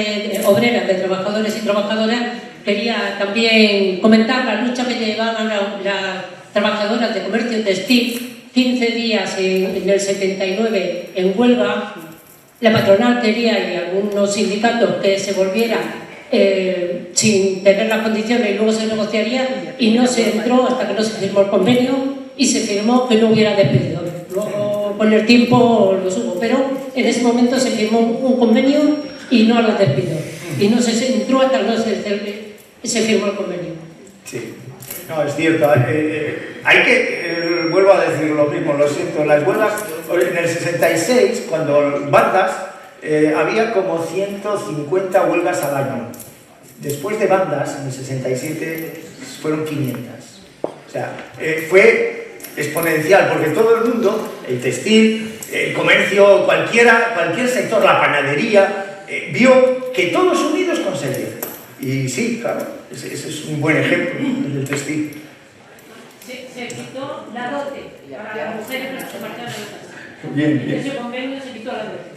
[SPEAKER 8] obrera de trabajadores y trabajadoras quería también comentar la lucha que llevaban las trabajadoras de comercio textil, 15 días en el 79 en huelga. La patronal quería y algunos sindicatos que se volviera sin tener las condiciones y luego se negociaría, y no se entró hasta que no se firmó el convenio y se firmó que no hubiera despedido. Luego con el tiempo lo hubo, pero en ese momento se firmó un convenio y no a los despidos, y no se entró hasta que no se firmó el convenio.
[SPEAKER 3] Sí, no, es cierto. Hay que, vuelvo a decir lo mismo, lo siento, las huelgas, en el 66, cuando bandas, había como 150 huelgas al año. Después de bandas, en el 67, fueron 500. O sea, fue exponencial, porque todo el mundo, el textil, el comercio, cualquier sector, la panadería, vio que todos unidos conseguían. Y sí, claro, ese es un buen ejemplo, el del textil.
[SPEAKER 8] Se quitó la dote para las mujeres que se marcharon de casa.
[SPEAKER 3] Bien, bien.
[SPEAKER 8] Ese convenio se quitó la dote.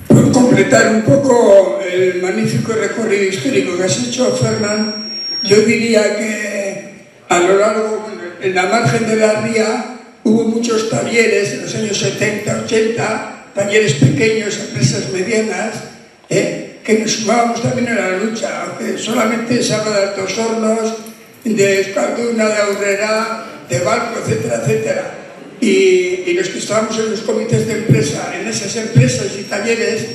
[SPEAKER 9] Por completar un poco el magnífico recorrido histórico que has hecho, Fernán, yo diría que a lo largo, en la margen de la ría, hubo muchos talleres en los años 70, 80, talleres pequeños, empresas medianas, que nos sumábamos también a la lucha, aunque solamente se habla de Altos Hornos, de Euskalduna, de Aurrera, de Barco, etcétera, etcétera. Y los que estábamos en los comités de empresa, en esas empresas y talleres,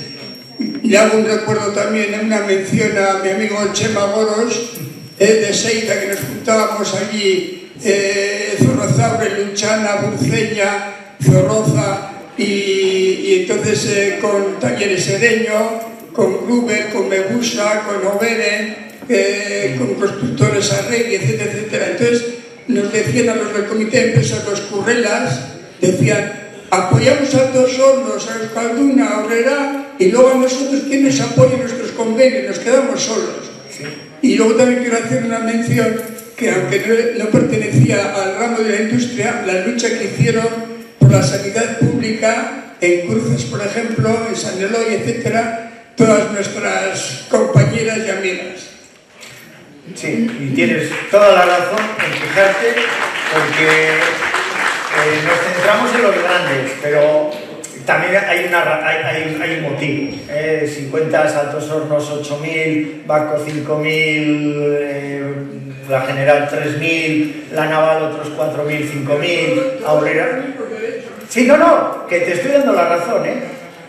[SPEAKER 9] le hago un recuerdo también, una mención a mi amigo Chema Goros, de Seita, que nos juntábamos allí, Zorrozaure, Luchana, Burceña, Zorroza, y entonces con Talleres Sereño, con Gruber, con Mebusa, con Overe, con Constructores Arregui, etcétera, etcétera. Entonces nos decían a los del comité de empresas, los currelas, decían: apoyamos a Altos Hornos, a Euskalduna, a Aurrera, y luego a nosotros, ¿quién nos apoya en nuestros convenios? Nos quedamos solos. Sí. Y luego también quiero hacer una mención que, aunque no pertenecía al ramo de la industria, la lucha que hicieron por la sanidad pública en Cruces, por ejemplo, en San Eloy, etcétera, todas nuestras compañeras y amigas.
[SPEAKER 3] Sí, y tienes toda la razón en fijarte, porque nos centramos en los grandes, pero también hay un motivo. 50 Altos Hornos, 8.000, Baco 5.000, la General 3.000, la Naval otros 4.000, 5.000, Aurrera. Sí, no, que te estoy dando la razón,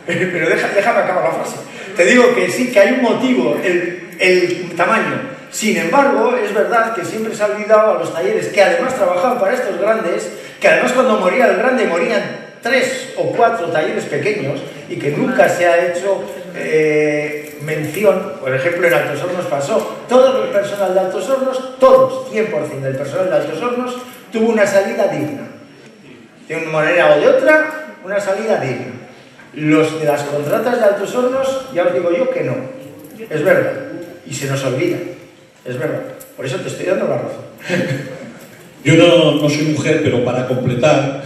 [SPEAKER 3] pero déjame acabar la frase. Te digo que sí, que hay un motivo, el tamaño. Sin embargo, es verdad que siempre se ha olvidado a los talleres, que además trabajaban para estos grandes, que además cuando moría el grande morían 3 o 4 talleres pequeños, y que nunca se ha hecho mención. Por ejemplo, en Altos Hornos pasó, todo el personal de Altos Hornos, todos, 100% del personal de Altos Hornos, tuvo una salida digna. De una manera o de otra, una salida digna. Los de las contratas de Altos Hornos, ya os digo yo que no. Es verdad. Y se nos olvida. Es verdad. Por eso te estoy dando la razón.
[SPEAKER 5] Yo no soy mujer, pero para completar,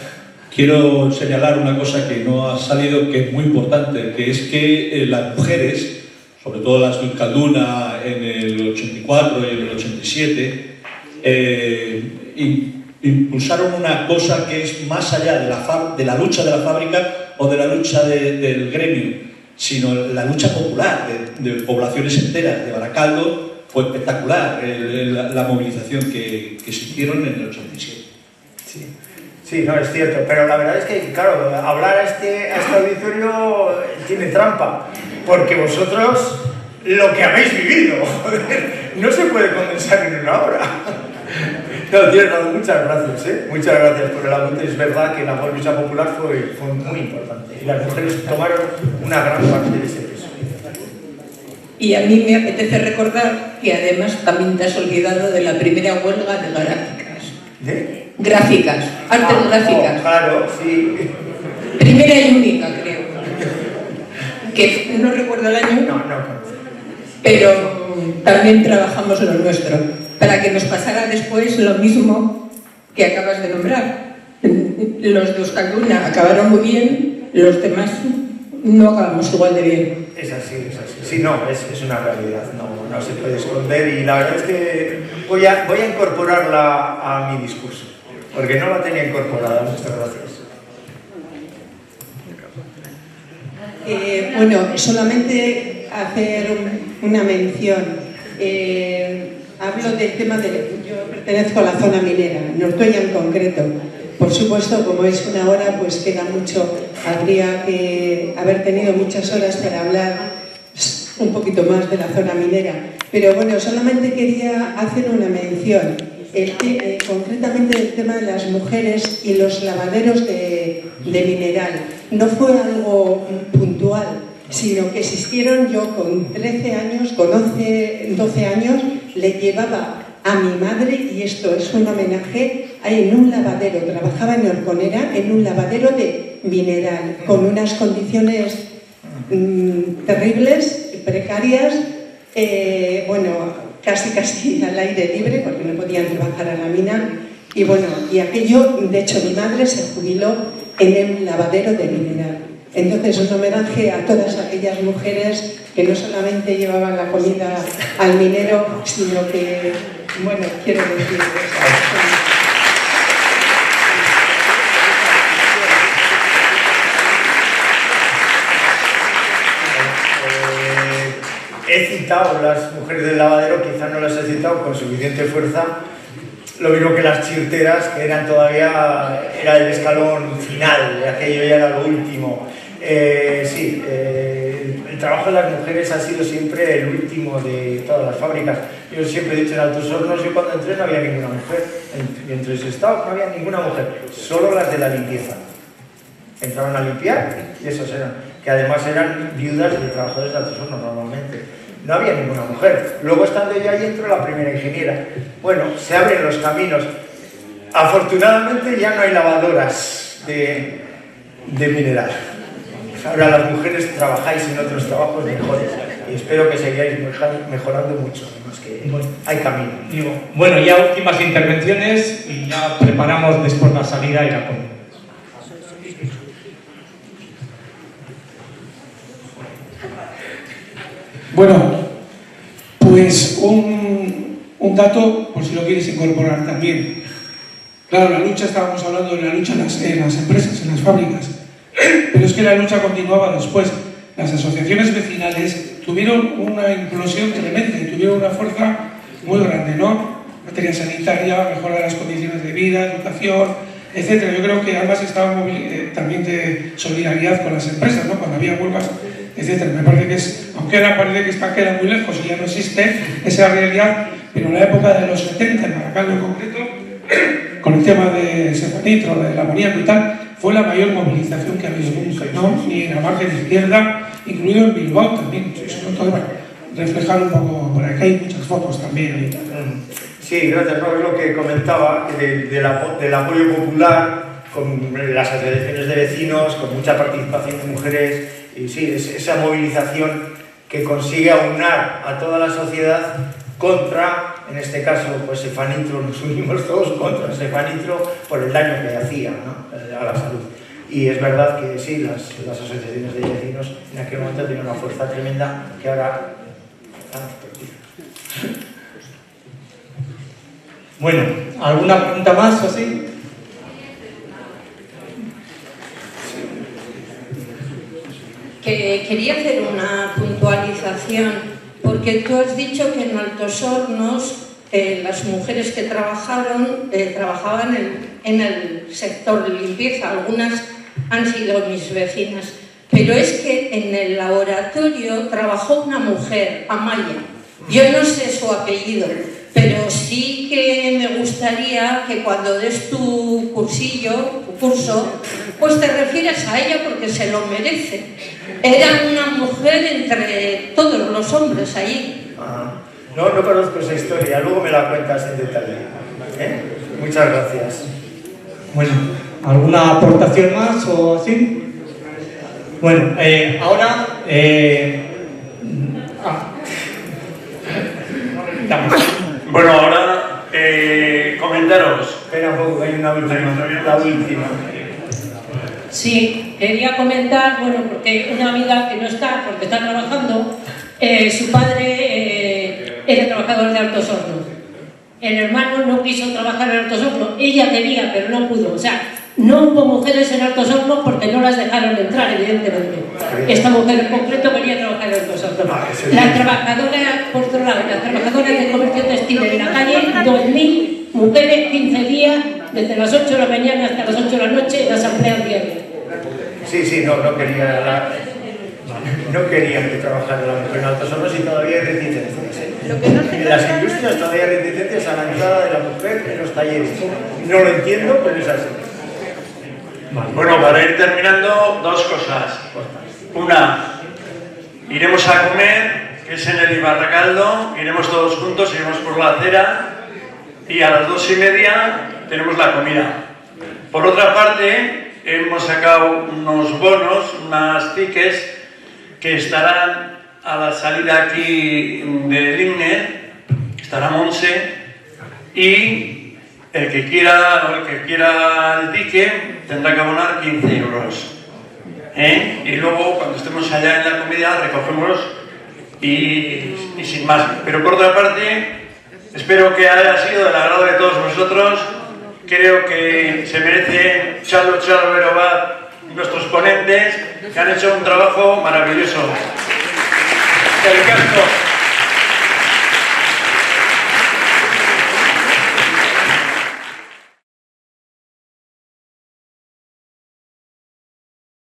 [SPEAKER 7] quiero señalar una cosa que no ha salido, que es muy importante, que es que las mujeres, sobre todo las de Euskalduna en el 84 y en el 87, impulsaron una cosa que es más allá de la lucha de la fábrica o de la lucha del gremio, sino la lucha popular de poblaciones enteras. De Baracaldo fue espectacular la movilización que se hicieron en el 87.
[SPEAKER 3] Sí, no, es cierto, pero la verdad es que, claro, hablar a este auditorio tiene trampa, porque vosotros lo que habéis vivido, joder, no se puede condensar en una hora. No, tienes razón, muchas gracias, muchas gracias por el apunte. Es verdad que la lucha popular fue muy importante y las mujeres tomaron una gran parte de ese peso.
[SPEAKER 9] Y a mí me apetece recordar que además también te has olvidado de la primera huelga de gráficas.
[SPEAKER 3] ¿De?
[SPEAKER 9] Gráficas, artes gráficas.
[SPEAKER 3] Claro, sí.
[SPEAKER 9] Primera y única, creo. Que no recuerdo el año.
[SPEAKER 3] No.
[SPEAKER 9] Pero también trabajamos lo nuestro, para que nos pasara después lo mismo que acabas de nombrar. Los de Euskalduna acabaron muy bien, los demás no acabamos igual de bien.
[SPEAKER 3] Es así. Sí, no, es una realidad, no se puede esconder, y la verdad es que voy a incorporarla a mi discurso, porque no la tenía incorporada. Muchas gracias.
[SPEAKER 10] Bueno, solamente hacer una mención. Hablo del tema yo pertenezco a la zona minera, Ortuella en concreto. Por supuesto, como es una hora, pues queda mucho. Habría que haber tenido muchas horas para hablar un poquito más de la zona minera. Pero bueno, solamente quería hacer una mención. Concretamente el tema de las mujeres y los lavaderos de mineral. No fue algo puntual, sino que existieron. Yo con 13 años, con 12 años, le llevaba a mi madre, y esto es un homenaje, en un lavadero, trabajaba en Orconera, en un lavadero de mineral, con unas condiciones terribles, precarias, bueno, casi al aire libre, porque no podían trabajar a la mina, y bueno, y aquello, de hecho mi madre se jubiló en el lavadero de mineral. Entonces, un homenaje a todas aquellas mujeres que no solamente llevaban la comida al minero, sino que, bueno, quiero decir
[SPEAKER 3] he citado las mujeres del lavadero, quizás no las he citado con suficiente fuerza, lo mismo que las chirteras, que eran todavía, era el escalón final, aquello ya era lo último. Sí, el trabajo de las mujeres ha sido siempre el último de todas las fábricas. Yo siempre he dicho en Altos Hornos, yo cuando entré no había ninguna mujer, entre ese estado no había ninguna mujer, solo las de la limpieza. Entraban a limpiar y esos eran, que además eran viudas de trabajadores de Altos Hornos normalmente. No había ninguna mujer. Luego, estando yo ahí, entró la primera ingeniera. Bueno, se abren los caminos. Afortunadamente ya no hay lavadoras de mineral. Ahora las mujeres trabajáis en otros trabajos mejores y espero que sigáis mejorando mucho. Hay camino.
[SPEAKER 5] Bueno, ya últimas intervenciones y ya preparamos después la salida y la comida.
[SPEAKER 11] Bueno, pues un dato, por si lo quieres incorporar también. Claro, la lucha, estábamos hablando de la lucha en las empresas, en las fábricas, pero es que la lucha continuaba después. Las asociaciones vecinales tuvieron una implosión tremenda y tuvieron una fuerza muy grande, ¿no? Materia sanitaria, mejora de las condiciones de vida, educación, etc. Yo creo que ambas estaban también de solidaridad con las empresas, ¿no? Cuando había huelgas, etc. Me parece que aunque parece que está queda muy lejos y ya no existe esa realidad, pero en la época de los 70, en Baracaldo en concreto, con el tema de Sefanitro, del amoníaco y tal, fue la mayor movilización que ha habido nunca, ¿no? Y en la margen izquierda, incluido en Bilbao también. Eso no todo, bueno, reflejar un poco por aquí, hay muchas fotos también.
[SPEAKER 3] Sí, gracias. No, es lo que comentaba, del apoyo popular, con las asociaciones de vecinos, con mucha participación de mujeres, y sí, es esa movilización que consigue aunar a toda la sociedad contra en este caso, pues Stefanitro, nos unimos todos contra Stefanitro por el daño que hacía, ¿no?, a la salud. Y es verdad que sí, las asociaciones de vecinos en aquel momento tenían una fuerza tremenda que ahora están perdidas.
[SPEAKER 5] Bueno, ¿alguna pregunta más o así?
[SPEAKER 12] Que quería hacer una puntualización, porque tú has dicho que en Altos Hornos las mujeres que trabajaban en el sector de limpieza, algunas han sido mis vecinas, pero es que en el laboratorio trabajó una mujer, Amaya. Yo no sé su apellido, pero sí que me gustaría que cuando des tu curso, pues te refieras a ella porque se lo merece. Era una mujer entre todos los hombres allí.
[SPEAKER 3] No conozco esa historia, luego me la cuentas en detalle. Muchas gracias.
[SPEAKER 5] Bueno, ¿alguna aportación más o así? Bueno, ahora...
[SPEAKER 1] Bueno, ahora comentaros.
[SPEAKER 3] Espera un poco, hay una última. La última.
[SPEAKER 8] Sí, quería comentar, bueno, porque una amiga que no está, porque está trabajando, su padre era trabajador de Altos Hornos. El hermano no quiso trabajar en Altos Hornos, ella quería, pero no pudo. O sea, no hubo mujeres en Altos Hornos porque no las dejaron entrar, evidentemente. Esta mujer en concreto quería trabajar en Altos Hornos. La trabajadora, por otro lado, la trabajadora de comercio textil en la calle, 2000 mujeres, 15 días, desde las 8 de la mañana hasta las 8 de la noche, en la asamblea diaria.
[SPEAKER 3] Sí, no quería que trabajara la mujer en Altos Hornos y todavía hay reticencias. En las industrias todavía hay reticencias a la entrada de la mujer en los talleres. No lo entiendo, pero es así.
[SPEAKER 1] Bueno, para ir terminando, dos cosas. Una, iremos a comer, que es en el Ibarracaldo, iremos todos juntos, iremos por la acera y a las 2:30 tenemos la comida. Por otra parte, hemos sacado unos bonos, unas tickets que estarán a la salida aquí del INE, estará Monse, y el que quiera el ticket tendrá que abonar 15 euros. Y luego, cuando estemos allá en la comida, recogemos y sin más. Pero por otra parte, espero que haya sido del agrado de todos vosotros. Creo que se merece Chalo Verobat, nuestros ponentes, que han hecho un trabajo maravilloso. El casco.